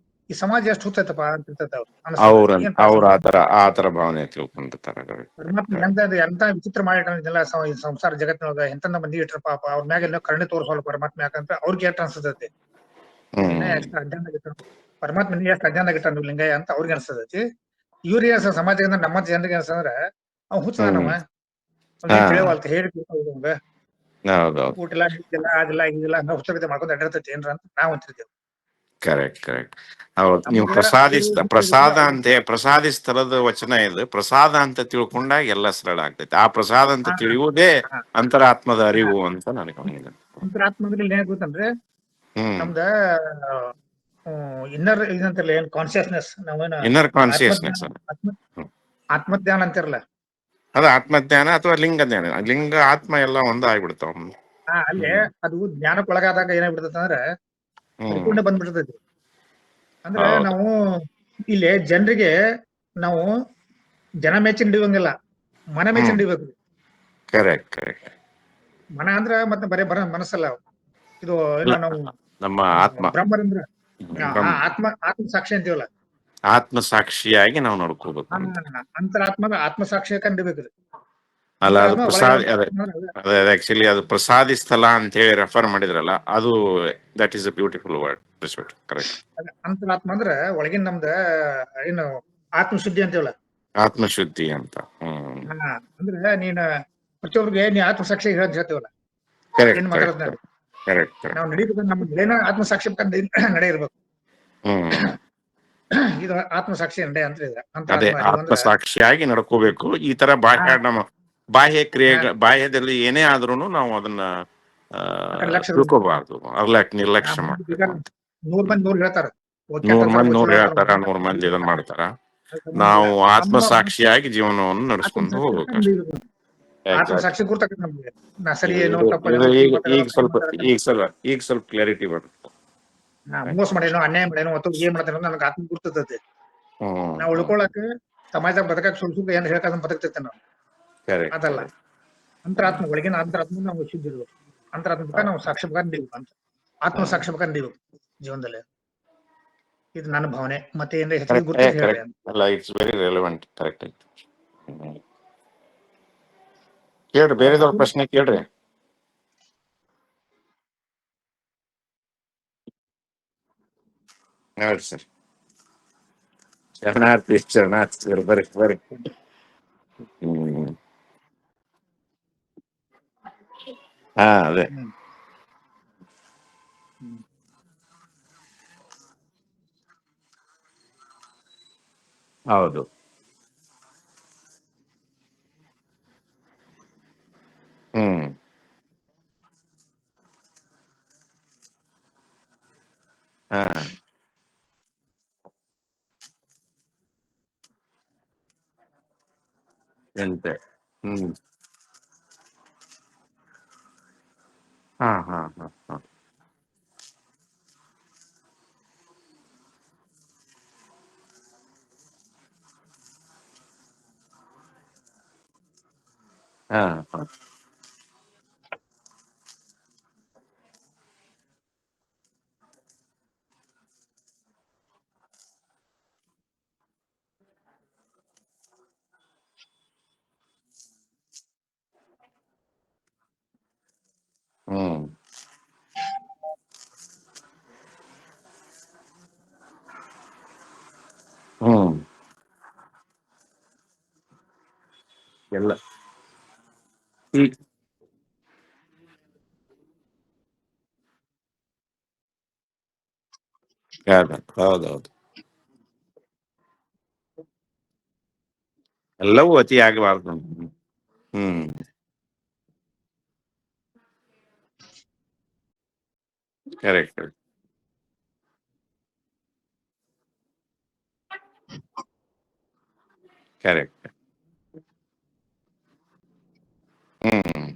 ಈ ಸಮಾಜ ಎಷ್ಟು ಹುಚ್ಚೈತಪ್ಪ ಅಂತ ಇರ್ತೈತೆ ಅವ್ರ ಆತರ ಭಾವನೆ ತಿಳ್ಕೊಂಡಿರ್ತಾರ. ಪರಮಾತ್ಮ ಎಂತ ವಿಚಿತ್ರ ಮಾಡಿಲ್ಲ ಸಂಸಾರ ಜಗತ್ತಿನೊಳಗ, ಎಂತ ಮಂದಿ ಇಟ್ರ ಪಾಪ ಅವ್ರ ಮ್ಯಾಗ ಕರುಣೆ ತೋರಿಸೋಲ್ಲ ಪರಮಾತ್ಮ. ಯಾಕಂತ ಅವ್ರಿಗೆ ಎಷ್ಟು ಅನ್ಸತೈತಿ, ಎಷ್ಟು ಅಜ್ಞಾನ ಪರಮಾತ್ಮ ಎಷ್ಟು ಅಜ್ಞಾನ ಆಗಿಟ್ಟ ಲಿಂಗಯ್ಯ ಅಂತ ಅವ್ರಿಗೆ ಅನ್ಸತೈತಿ. ಇವ್ರಿಗೆ ಅನ್ಸ ಸಮಾಜದಿಂದ ನಮ್ಮ ಜನರಿಗೆ ಅನ್ಸಂದ್ರ ಅವ್ ಹುಚ್ಚದ ನಮ್ಮ ತಿಳಿವಲ್ತ ಹೇಳಿ ಊಟ ಇಲ್ಲ, ನಿಂತಿಲ್ಲ, ಅದಿಲ್ಲ, ಇದಿಲ್ಲ, ನಾವು ಹುಚ್ಚಗತೆ ಮಾಡ್ಕೊಂಡು ಅಡ್ಡಿರ್ತೈತಿ ಏನ್ರ ಅಂತ ನಾವ್ ಅಂತಿರ್ತೇವೆ. ಕರೆಕ್ಟ್. ಹೌದು. ನೀವು ಪ್ರಸಾದಿಸ್ತರದ ವಚನ ಇದು. ಪ್ರಸಾದ ಅಂತ ತಿಳ್ಕೊಂಡಾಗ ಎಲ್ಲ ಸರಳ ಆಗ್ತೈತಿ. ಆ ಪ್ರಸಾದ ಅಂತ ತಿಳಿಯುವುದೇ ಅಂತರಾತ್ಮದ ಅರಿವು ಅಂತ ನನಗೆ. ಅಂತರಾತ್ಮ ಅಂದ್ರೆ ಏನ್ ಗೊತ್ತಂದ್ರೆ, ನಮ್ದ ಇನ್ನರ್ ಇದಂತಿರಲ್ಲ, ಏನ್ ಕಾನ್ಶಿಯಸ್ನೆಸ್, ನಾವೇನ ಇನ್ನರ್ ಕಾನ್ಶಿಯಸ್ನೆಸ್, ಆತ್ಮಜ್ಞಾನ ಅಂತಿರಲ್ಲ, ಅದು ಆತ್ಮಜ್ಞಾನ ಅಥವಾ ಲಿಂಗ ಜ್ಞಾನ. ಲಿಂಗ ಆತ್ಮ ಎಲ್ಲ ಒಂದ ಆಗ್ಬಿಡ್ತಾವ. ಅಲ್ಲೇ ಅದು ಜ್ಞಾನಕ್ಕೆ ಒಳಗಾದಾಗ ಏನಾಗ್ಬಿಡ್ತೈತೆ ಅಂದ್ರೆ ಪರಿಪೂರ್ಣ ಬಂದ್ಬಿಡ್ತೈತಿ. ಅಂದ್ರೆ ನಾವು ಇಲ್ಲಿ ಜನರಿಗೆ ನಾವು ಜನ ಮೆಚ್ಚಿನ ಹಿಡಿಯೋಂಗಿಲ್ಲ, ಮನ ಮೆಚ್ಚಿನ ಹಿಡಿಬೇಕು. ಮನ ಅಂದ್ರ ಮತ್ತೆ ಬರೇ ಮನಸ್ಸಲ್ಲ, ಇದು ನಾವು ನಮ್ಮ ಆತ್ಮ, ಬ್ರಹ್ಮರಂದ್ರ ಆತ್ಮ ಸಾಕ್ಷಿ ಅಂತೀವಲ್ಲ, ಆತ್ಮ ಸಾಕ್ಷಿಯಾಗಿ ನಾವು ನೋಡ್ಕೋಬೇಕು. ಅಂತರಾತ್ಮ ಆತ್ಮಸಾಕ್ಷಿಯ ಕಂಡಿಬೇಕು. ಅಲ್ಲ, ಅದು ಆಕ್ಚುಲಿ ಅದು ಪ್ರಸಾದಿಸ್ತಲ ಅಂತ ಹೇಳಿ ರೆಫರ್ ಮಾಡಿದ್ರಲ್ಲ, ಅದು that is a beautiful word. Correct. ಅಂತರಾತ್ಮ ಅಂದ್ರೆ ಒಳಗಿನ ನಮ್ದ ಏನು ಆತ್ಮಶುದ್ಧಿ ಅಂತೀವಲ್ಲ, ಆತ್ಮಶುದ್ಧಿ ಅಂತ. ಅಂದ್ರೆ ನೀನ್ ಪ್ರತಿಯೊಬ್ಬರಿಗೆ ನೀ ಆತ್ಮಸಾಕ್ಷಿ ಹೇಳ್ತೀವಲ್ಲ, ಏನ್ ಮಾತಾಡೋದ್ ನಾವು ನಡೀಬೇಕಂದ್ರೆ ನಮ್ಮ ನಡೆನ ಆತ್ಮಸಾಕ್ಷಿ ನಡೆ ಇರ್ಬೇಕು. ಇದು ಆತ್ಮಸಾಕ್ಷಿ ನಡೆ ಅಂತ ಇದೆ. ಅದೇ ಆತ್ಮಸಾಕ್ಷಿಯಾಗಿ ನಡ್ಕೋಬೇಕು. ಈ ತರ ಬಾಹ್ಯ ಕ್ರಿಯೆಗಳ ಬಾಹ್ಯದಲ್ಲಿ ಏನೇ ಆದ್ರೂನು ನಾವು ಅದನ್ನ ತಿಳ್ಕೋಬಾರ್ದು, ನಿರ್ಲಕ್ಷ್ಯ ಮಾಡ್ಬೇಕು. 100 ಮಂದಿ 100 ಹೇಳ್ತಾರ, 100 ಮಂದಿ 100 ಹೇಳ್ತಾರ, 100 ಮಂದಿ ಇದನ್ನ ಮಾಡ್ತಾರ. ನಾವು ಆತ್ಮಸಾಕ್ಷಿಯಾಗಿ ಜೀವನವನ್ನು ನಡೆಸ್ಕೊಂಡು ಹೋಗ್ಬೇಕು. ಆತ್ಮಸಾಕ್ಷಿ ಗುರ್ತಕ್ಕ ನಮ್ಗೆ ಸರಿ ಏನೋ ತಪ್ಪ ಈಗ ಸ್ವಲ್ಪ ಕ್ಲಾರಿಟಿ ಬರುತ್ತೆ. ಮೋಸ ಮಾಡೇನೋ, ಅನ್ಯಾಯ ಮಾಡೇನೋ, ಅಥವಾ ಏನ್ ಮಾಡ್ತೇನೋ ನನಗೆ ಆತ್ಮ ಗುರ್ತೈತಿ. ನಾವು ಉಳ್ಕೊಳಕ್ ಸಮಾಜದಾಗ ಬದುಕಕ್ ಸುಳ್ಳು ಏನ್ ಹೇಳ್ಕೊಂಡ್ ಬದುಕ್ತೈತೆ ನಾವು. ಅದಲ್ಲ, ಅಂತರಾತ್ಮ ಒಳಗಿನ ಅಂತರಾತ್ಮ ನಾವು ಶುದ್ಧ ಇರ್ಬೇಕು. ಅಂತರಾತ್ಮಕ ನಾವು ಸಾಕ್ಷಿ ಬೇಕು ಅಂತ, ಆತ್ಮ ಸಾಕ್ಷಿ ಬೇಕು ಜೀವನದಲ್ಲಿ. ಇದು ನನ್ನ ಭಾವನೆ. ಮತ್ತೆ ಏನ್ರ ಹೆಚ್ಚಿಗೆ ಗುರುತಿಸಿ ಹೇಳ್ರಿ. ಕರೆಕ್ಟ್ ಅಲ್ಲ, ಇಟ್ಸ್ ವೆರಿ ರೆಲೆವೆಂಟ್. ಕರೆಕ್ಟ್ ಐತಿ. ಕೇಳ್ರಿ, ಬೇರೆದವ್ರ ಪ್ರಶ್ನೆ ಕೇಳ್ರಿ. ನೋಡಿ ಸರ್, ಶರಣಾರ್ಥಿ ಸರ್, ಬರ್ರಿ. ಹ್ಮ್. ಹಾ, ಅದೇ. ಹ್ಮ್. ಹ್ಮ್. ಹೌದು. ಹ್ಮ್. ಹಾ. ಎಂತೆ. ಹ್ಮ್. ಹಾ, ಹಾ, ಹಾ, ಹಾ. ಹಾ, ಹಾ. ಹ್ಮ್. ಹ್ಮ್. ಎಲ್ಲ ಈ ಹೌದೌದು. ಎಲ್ಲವೂ ಅತಿ ಆಗಬಾರ್ದು. ಹ್ಮ್. ಕರೆಕ್ಟ್. ಕರೆಕ್ಟ್. ಹ್ಮ್.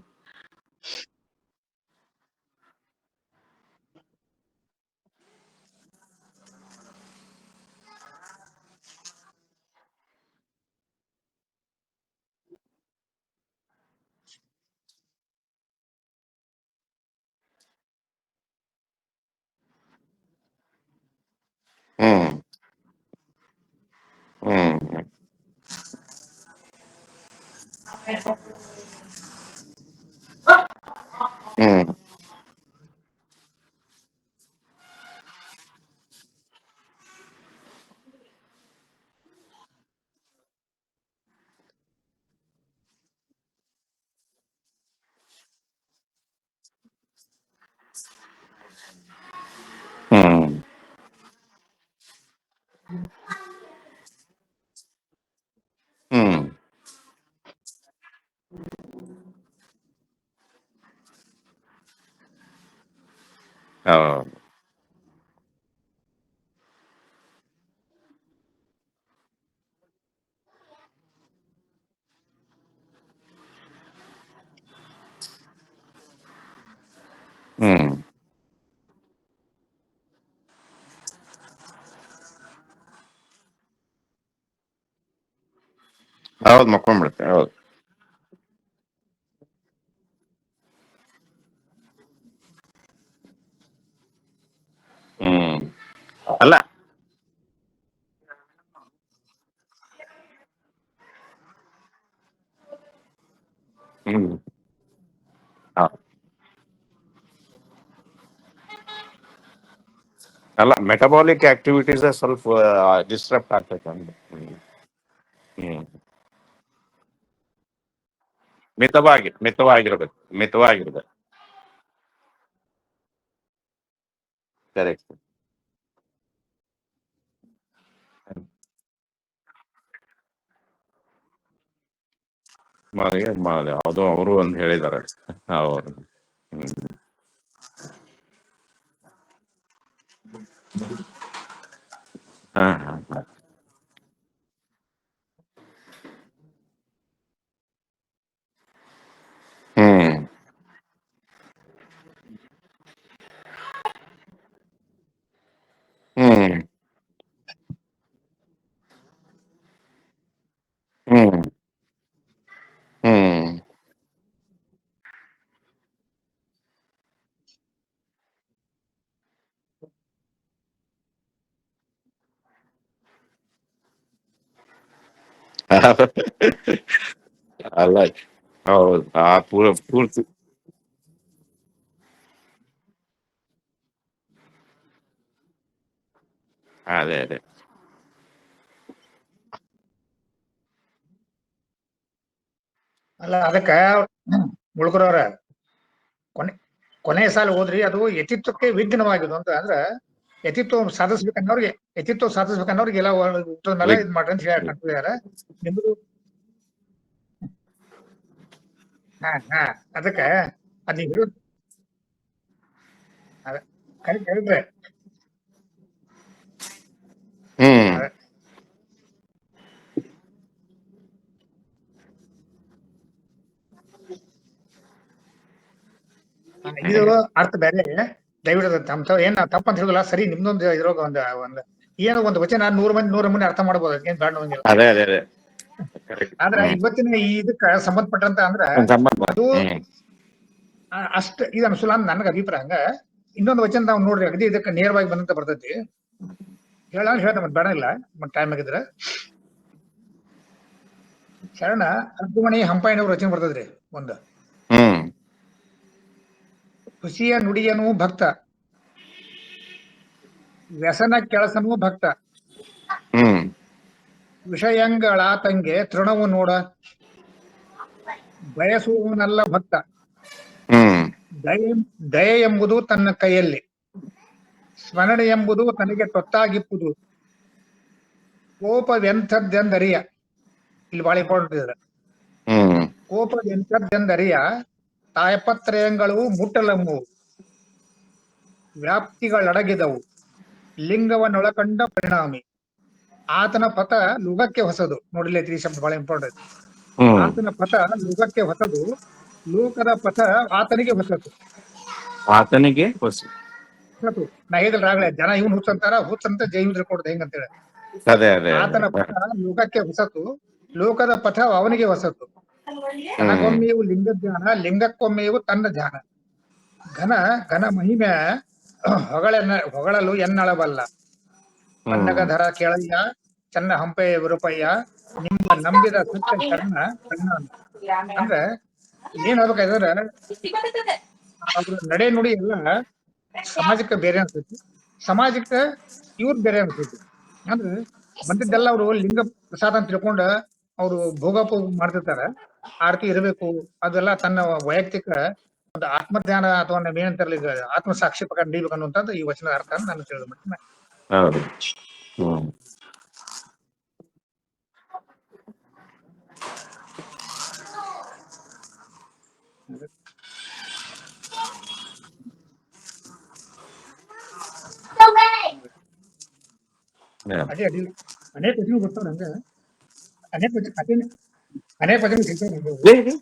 ಹ್ಮ್. ಹ್ಮ್. ಹ್ಮ್. ಹ್ಮ್. ಹ್ಮ್. ಹೌದು. ಹ್ಮ್. ಹೌದು, ಮಕ್ಕೊಂಡ್ಬಿಡುತ್ತೆ. ಹೌದು. ಹ್ಮ್. ಅಲ್ಲ. ಹ್ಮ್. ಹ. ಅಲ್ಲ, ಮೆಟಬಾಲಿಕ್ ಆಕ್ಟಿವಿಟೀಸ್ ಸ್ವಲ್ಪ ಡಿಸ್ಟರ್ಬ್ ಆಗ್ತೈತೆ ಅಂದ್ರೆ. ಹ್ಮ್. ಹ್ಮ್. ಮಿತವಾಗಿರ್ಬೇಕು. ಮಿತವಾಗಿರ್ಬೇಕು. ಕರೆಕ್ಟ್. ಅದು ಅವರು ಒಂದು ಹೇಳಿದ್ದಾರೆ. ಹೌದು. ಹ್ಮ್. ಹಾ, ಹಾ, ಹಾ. ಹ್ಮ್. ಹ್ಮ್. ಹ್ಮ್. ಹ್ಮ್. ಅಲ್ಲ, ಹೌದು, ಆ ಪೂರ್ತಿ. ಅದೇ ಅದೇ. ಅಲ್ಲ ಅದಕ್ಕ ಮುಳುಗರವ್ರ ಕೊನೆ ಕೊನೆಯ ಸಾಲ ಓದ್ರಿ, ಅದು ಯತಿತ್ವಕ್ಕೆ ವಿಘ್ನವಾಗಿದ್ದು ಅಂತ ಅಂದ್ರ ಯತಿತ್ವ ಸಾಧಿಸ್ಬೇಕನ್ನೋರ್ಗೆ ಎಲ್ಲ ಮೇಲೆ ಇದ್ ಮಾಡ್ರಿ ಅಂತ ಹೇಳ್ಯಾರ. ನಿಮ್ದು ಹಾ ಅದಕ್ಕ ಅದ್ ನೀವ್ ಹೇಳುದ್ ಅದ ಕರೆಕ್ಟ್ ಹೇಳಿದ್ರೆ ಹ್ಮ್ ಅದ ಇದು ಅರ್ಥ ಬೇರೆ. ದಯವಿಟ್ಟು ತಮ್ಮ ಏನ್ ತಪ್ಪಂತ ಹೇಳಿಲ್ಲ, ಸರಿ. ನಿಮ್ದೊಂದು ಇದ್ರೊಳಗ ಒಂದ್ ಏನೋ ಒಂದು ವಚನ 100 ಮಂದಿ ಅರ್ಥ ಮಾಡ್ಬೋದು, ಅದಕ್ಕೇನ್ ಬ್ಯಾಡ ಅನ್ನೋಂಗಿಲ್ಲ. ಅದೇ ಅದೇ ಅದೇ. ಆದ್ರ ಇವತ್ತಿನ ಇದಕ್ಕ ಸಂಬಂಧಪಟ್ಟಂತ ಅಂದ್ರ ಅದು ಅಷ್ಟ ಇದು ಅನ್ಸಲ್ಲ ಅಂತ ನನಗ ಅಭಿಪ್ರಾಯ. ಹಂಗ ಇನ್ನೊಂದು ವಚನ ತಾವ್ ನೋಡ್ರಿ, ಅಗದಿ ಇದಕ್ಕ ನೇರವಾಗಿ ಬಂದಂತ ಬರ್ತೈತಿ. ಹೇಳ್ತಾ ಮತ್ ಬೇಡ ಇಲ್ಲ, ಮತ್ ಟೈಮ್ ಆಗಿದ್ರ ಶರಣ ಅರ್ಜುಮಣಿ ಹಂಪಾಯಿನವ್ರ ವಚನ ಬರ್ತದ್ರಿ ಒಂದು. ಹ್ಮ್ ಹುಸಿಯ ನುಡಿಯನು ಭಕ್ತ, ವ್ಯಸನ ಕೆಲಸನೂ ಭಕ್ತ, ಹ್ಮ್ ವಿಷಯಂಗಳಾತಂಗೆ ತೃಣವು ನೋಡ, ಬಯಸುವವನಲ್ಲ ಭಕ್ತ, ಹ್ಮ್ ದಯೆ ಎಂಬುದು ತನ್ನ ಕೈಯಲ್ಲಿ, ಸ್ಮರಣೆ ಎಂಬುದು ತನಗೆ ತೊತ್ತಾಗಿಪ್ಪುದು, ಕೋಪವೆಂಥದ್ದೆಂದರಿಯ. ಇಲ್ಲಿ ಬಹಳ ಇಂಪಾರ್ಟೆಂಟ್ ಇದೆ. ಹ್ಮ್ ಕೋಪವೆಂಥದ್ದೆಂದರಿಯ, ತಾಯಪತ್ರಯಗಳು ಮುಟ್ಟಲಂಬುವು, ವ್ಯಾಪ್ತಿಗಳಡಗಿದವು, ಲಿಂಗವನ್ನೊಳಕಂಡ ಪರಿಣಾಮಿ, ಆತನ ಪಥ ಲುಗಕ್ಕೆ ಹೊಸದು. ನೋಡಿಲ್ಲ, ಈ ಶಬ್ದ ಬಹಳ ಇಂಪಾರ್ಟೆಂಟ್. ಹ್ಮ್ ಆತನ ಪಥ ಲುಗಕ್ಕೆ ಹೊಸದು, ಲೋಕದ ಪಥ ಆತನಿಗೆ ಹೊಸದು. ಆತನಿಗೆ ಹೊಸ. ನಾ ಹೇಳಿದ್ರೆ ಆಗ್ಲೇ ಜನ ಇವನ್ ಹುಚ್ಚಂತಾರ, ಹುಚ್ಚಂತ ಜೈವಿಂದ್ರ ಕೊಡ್ದು ಹೆಂಗಂತೇಳಿ. ಅದೇ ಅದೇ ಆತನ ಅದೇ. ಪಥ ಲೋಕಕ್ಕೆ ಹೊಸತು, ಲೋಕದ ಪಥ ಅವನಿಗೆ ಹೊಸತು. ಹ್ಮ್ ತನಗೊಮ್ಮೆಯು ಲಿಂಗಜ್ಞಾನ, ಲಿಂಗಕ್ಕೊಮ್ಮೆಯು ತನ್ನ ಧ್ಯಾನ. ಘನ ಘನ ಮಹಿಮೆ ಹೊಗಳಲು ಎನ್ನಳಬಲ್ಲ, ಪನ್ನಗಧರ ಕೆಳಯ್ಯ, ಚನ್ನ ಹಂಪೆಯ ವಿರುಪಯ್ಯ, ನಿಮ್ಮ ನಂಬಿದ ಸತ್ಯ ಶರಣ ಕಣ್ಣಾನ. ಅಂದ್ರೆ ಏನ್ ಹೇಳ್ಬೇಕಾದ್ರೆ ಅವ್ರ ನಡೆ ನುಡಿ ಎಲ್ಲ ಸಮಾಜಕ್ಕೆ ಬೇರೆ ಅನ್ಸ್ತೈತಿ, ಸಮಾಜಕ್ಕೆ ಇವ್ರ ಬೇರೆ ಅನ್ಸ್ತೈತಿ. ಅಂದ್ರೆ ಬಂದಿದ್ದೆಲ್ಲ ಅವರು ಲಿಂಗ ಪ್ರಸಾದ ಅಂತ ತಿಳ್ಕೊಂಡ ಅವ್ರು ಭೋಗಪ ಮಾಡ್ತಿರ್ತಾರ. ಆರತಿ ಇರಬೇಕು, ಅದೆಲ್ಲ ತನ್ನ ವೈಯಕ್ತಿಕ ಒಂದು ಆತ್ಮಜ್ಞಾನ ಅಥವಾ ಏನಂತಾರಲ್ಲ ಈಗ ಆತ್ಮ ಸಾಕ್ಷಿ ಪ್ರಕಾರ ನಡಿಬೇಕು ಅನ್ನುವಂಥದ್ದು ಈ ವಚನದ ಅರ್ಥ ಅಂತ ನಾನು ತಿಳಿದು ಬಿಡ್ತೀನಿ. ಹೌದು. ಹ್ಮ್ ಅದೇ ಅಡ್ಡಿಲ್ಲ, ಅನೇಕ ವಚನ ಬರ್ತಾವ ನಂಗೆ, ಅನೇಕ ವಚನ ಅನೇಕ ವಚನ ಸಿಗ್ತಾವ ನಂಗೆ.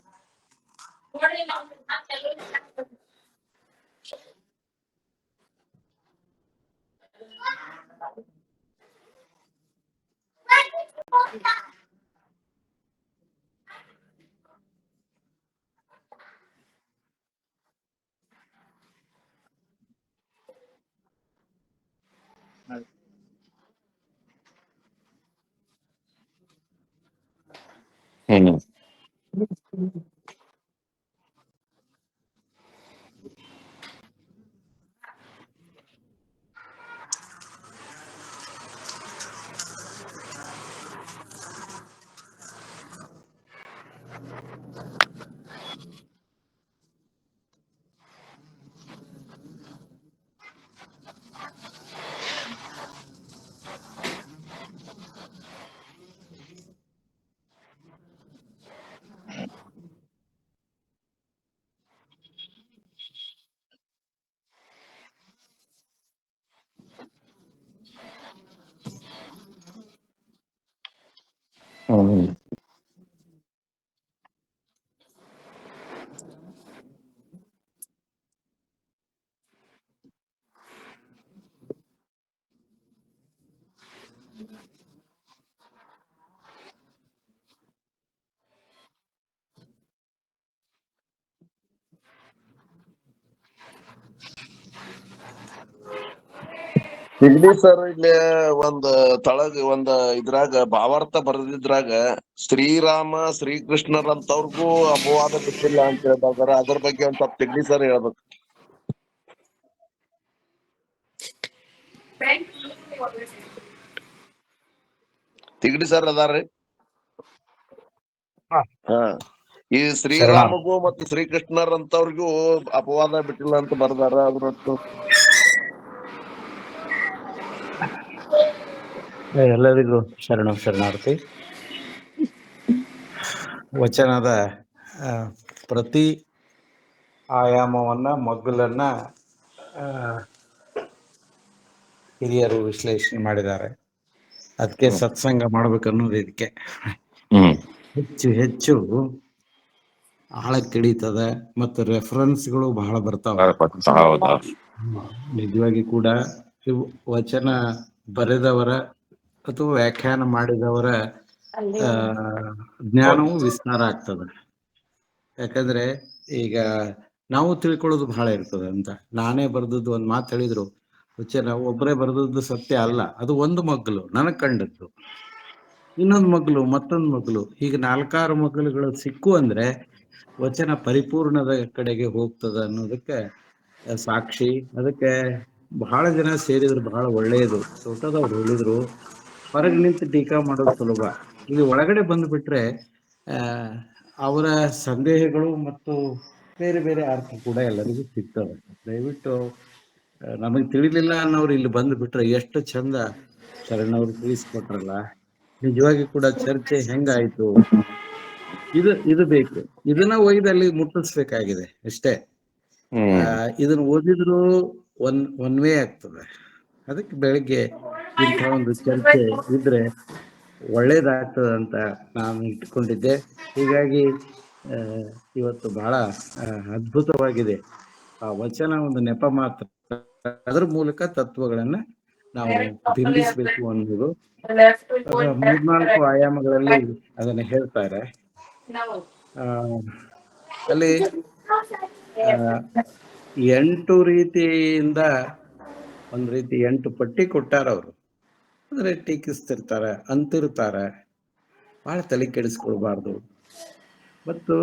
ಹ್ಮ್ ಹ್ಮ್ ತಿಗಡಿ ಸರ್ ಇಲ್ಲಿ ಒಂದ್ ಒಂದ್ ಇದ್ರಾಗ ಭಾವಾರ್ಥ ಬರೆದಿದ್ರಾಗ ಶ್ರೀರಾಮ ಶ್ರೀಕೃಷ್ಣರಂತವ್ರಿಗೂ ಅಪವಾದ ಬಿಟ್ಟಿಲ್ಲ ಅಂತ ಹೇಳ್ತಾರೆ. ಅದ್ರ ಬಗ್ಗೆ ಒಂದ್ ಸ್ವಲ್ಪ ತಿಗಡಿ ಸರ್ ಹೇಳ್ಬೇಕು. ತಿಗಡಿ ಸರ್ ಅದಾರ್ರಿ? ಹಾ. ಹಾ. ಈ ಶ್ರೀರಾಮಗೂ ಮತ್ತು ಶ್ರೀಕೃಷ್ಣರಂತವ್ರಿಗೂ ಅಪವಾದ ಬಿಟ್ಟಿಲ್ಲ ಅಂತ ಬರ್ದಾರ. ಅದ್ರೊಟ್ಟು ಎಲ್ಲರಿಗೂ ಶರಣಾರ್ಥಿ. ವಚನದ ಪ್ರತಿ ಆಯಾಮವನ್ನ ಮಗ್ಗುಲನ್ನ ಹಿರಿಯರು ವಿಶ್ಲೇಷಣೆ ಮಾಡಿದ್ದಾರೆ. ಅದಕ್ಕೆ ಸತ್ಸಂಗ ಮಾಡ್ಬೇಕನ್ನೋದು ಇದಕ್ಕೆ ಹೆಚ್ಚು ಹೆಚ್ಚು ಆಳಕ್ಕಿಡಿತದ ಮತ್ತು ರೆಫರೆನ್ಸ್ಗಳು ಬಹಳ ಬರ್ತಾವ. ನಿಜವಾಗಿ ಕೂಡ ವಚನ ಬರೆದವರ ಅಥವಾ ವ್ಯಾಖ್ಯಾನ ಮಾಡಿದವರ ಜ್ಞಾನವೂ ವಿಸ್ತಾರ ಆಗ್ತದೆ. ಯಾಕಂದ್ರೆ ಈಗ ನಾವು ತಿಳ್ಕೊಳ್ಳೋದು ಬಹಳ ಇರ್ತದೆ ಅಂತ. ನಾನೇ ಬರೆದದ್ದು ಒಂದು ಮಾತು ಹೇಳಿದ್ರು, ವಚನ ಒಬ್ಬರೇ ಬರೆದದ್ದು ಸತ್ಯ ಅಲ್ಲ, ಅದು ಒಂದು ಮಗ್ಗಲು ನನಗ್ ಕಂಡದ್ದು, ಇನ್ನೊಂದು ಮಗ್ಗಲು, ಮತ್ತೊಂದು ಮಗ್ಗಲು, ಹೀಗೆ 4-6 ಮಗ್ಗಲುಗಳು ಸಿಕ್ಕು ಅಂದ್ರೆ ವಚನ ಪರಿಪೂರ್ಣದ ಕಡೆಗೆ ಹೋಗ್ತದ ಅನ್ನೋದಕ್ಕೆ ಸಾಕ್ಷಿ. ಅದಕ್ಕೆ ಬಹಳ ಜನ ಸೇರಿದ್ರು ಬಹಳ ಒಳ್ಳೆಯದು. ತೋಟದವ್ರು ಹೇಳಿದ್ರು, ಹೊರಗೆ ನಿಂತು ಟೀಕಾ ಮಾಡೋದು ಸುಲಭ, ಇಲ್ಲಿ ಒಳಗಡೆ ಬಂದುಬಿಟ್ರೆ ಅವರ ಸಂದೇಹಗಳು ಮತ್ತು ಬೇರೆ ಬೇರೆ ಅರ್ಥ ಕೂಡ ಎಲ್ಲರಿಗೂ ಸಿಗ್ತವೆ. ದಯವಿಟ್ಟು ನಮಗೆ ತಿಳಿಲಿಲ್ಲ ಅನ್ನೋರು ಇಲ್ಲಿ ಬಂದು ಬಿಟ್ರೆ ಎಷ್ಟು ಚಂದ ಶರಣವ್ರು ತಿಳಿಸ್ಕೊಟ್ರಲ್ಲ. ನಿಜವಾಗಿ ಕೂಡ ಚರ್ಚೆ ಹೆಂಗಾಯ್ತು, ಇದು ಬೇಕು. ಇದನ್ನ ಒಯ್ದು ಅಲ್ಲಿ ಮುಟ್ಟಿಸ್ಬೇಕಾಗಿದೆ ಅಷ್ಟೇ. ಇದನ್ನ ಓದಿದ್ರು ಒನ್ ವೇ ಆಗ್ತದೆ. ಅದಕ್ಕೆ ಬೆಳಿಗ್ಗೆ ಇಂಥ ಒಂದು ಚರ್ಚೆ ಇದ್ರೆ ಒಳ್ಳೇದಾಗ್ತದೆ ಅಂತ ನಾನು ಇಟ್ಕೊಂಡಿದ್ದೆ. ಹೀಗಾಗಿ ಇವತ್ತು ಬಹಳ ಅದ್ಭುತವಾಗಿದೆ. ಆ ವಚನ ಒಂದು ನೆಪ ಮಾತ್ರ, ಅದರ ಮೂಲಕ ತತ್ವಗಳನ್ನ ನಾವು ಬಿಂಬಿಸ್ಬೇಕು ಅನ್ನೋದು 3-4 ಆಯಾಮಗಳಲ್ಲಿ ಅದನ್ನ ಹೇಳ್ತಾರೆ. ಅಲ್ಲಿ 8 ರೀತಿಯಿಂದ ಒಂದ್ ರೀತಿ 8 ಪಟ್ಟಿ ಕೊಟ್ಟಾರ ಅವರು. ಅಂದ್ರೆ ಟೀಕಿಸ್ತಿರ್ತಾರ, ಅಂತಿರ್ತಾರ, ಬಹಳ ತಲೆ ಕೆಡಿಸ್ಕೊಳ್ಬಾರ್ದು. ಮತ್ತು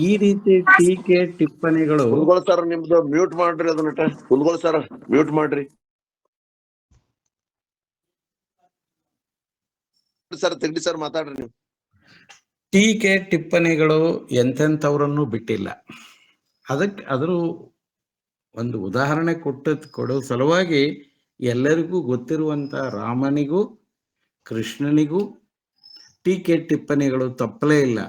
ಈ ರೀತಿ ಟೀಕೆ ಟಿಪ್ಪಣಿಗಳು ಸರ್ ನಿಮ್ದು ಮ್ಯೂಟ್ ಮಾಡ್ರಿ, ಅದನ್ನ ಹುಲ್ಗೋಳ್ ಸರ್ ಮ್ಯೂಟ್ ಮಾಡ್ರಿ ಸರ್. ತಿಗಡಿ ಸರ್ ಮಾತಾಡ್ರಿ ನೀವು. ಟೀಕೆ ಟಿಪ್ಪಣಿಗಳು ಎಂತೆಂಥವ್ರನ್ನು ಬಿಟ್ಟಿಲ್ಲ. ಅದ್ರ ಒಂದು ಉದಾಹರಣೆ ಕೊಡೋ ಸಲುವಾಗಿ ಎಲ್ಲರಿಗೂ ಗೊತ್ತಿರುವಂತ ರಾಮನಿಗೂ ಕೃಷ್ಣನಿಗೂ ಟೀಕೆ ಟಿಪ್ಪಣಿಗಳು ತಪ್ಪಲೇ ಇಲ್ಲ.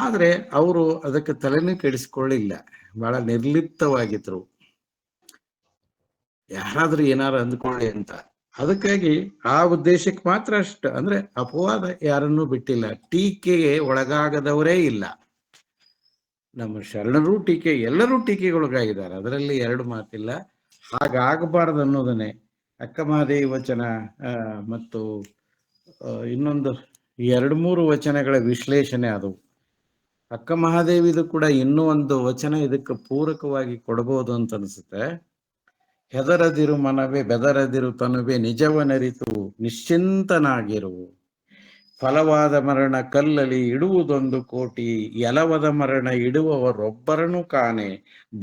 ಆದ್ರೆ ಅವರು ಅದಕ್ಕೆ ತಲೆನೂ ಕೆಡಿಸ್ಕೊಳ್ಳಿಲ್ಲ, ಬಹಳ ನಿರ್ಲಿಪ್ತವಾಗಿದ್ರು. ಯಾರಾದ್ರೂ ಏನಾರು ಅಂದ್ಕೊಳ್ಳಿ ಅಂತ. ಅದಕ್ಕಾಗಿ ಆ ಉದ್ದೇಶಕ್ಕೆ ಮಾತ್ರ ಅಷ್ಟು, ಅಂದ್ರೆ ಅಪವಾದ ಯಾರನ್ನೂ ಬಿಟ್ಟಿಲ್ಲ, ಟೀಕೆಗೆ ಒಳಗಾಗದವರೇ ಇಲ್ಲ. ನಮ್ಮ ಶರಣರು ಎಲ್ಲರೂ ಟೀಕೆಗೊಳಗಾಗಿದ್ದಾರೆ, ಅದರಲ್ಲಿ 2 ಮಾತಿಲ್ಲ. ಹಾಗಾಗಬಾರದು ಅನ್ನೋದನ್ನೇ ಅಕ್ಕಮಹಾದೇವಿ ವಚನ ಮತ್ತು ಇನ್ನೊಂದು 2-3 ವಚನಗಳ ವಿಶ್ಲೇಷಣೆ ಅದು. ಅಕ್ಕಮಹಾದೇವಿದು ಕೂಡ ಇನ್ನೂ ಒಂದು ವಚನ ಇದಕ್ಕೆ ಪೂರಕವಾಗಿ ಕೊಡಬಹುದು ಅಂತ ಅನಿಸುತ್ತೆ. ಹೆದರದಿರು ಮನವೇ ಬೆದರದಿರು ತನುವೆ ನಿಜವನರಿತು ನಿಶ್ಚಿಂತನಾಗಿರು. ಫಲವಾದ ಮರಣ ಕಲ್ಲಲಿ ಇಡುವುದೊಂದು ಕೋಟಿ, ಎಲವದ ಮರಣ ಇಡುವವರೊಬ್ಬರನು ಕಾಣೆ.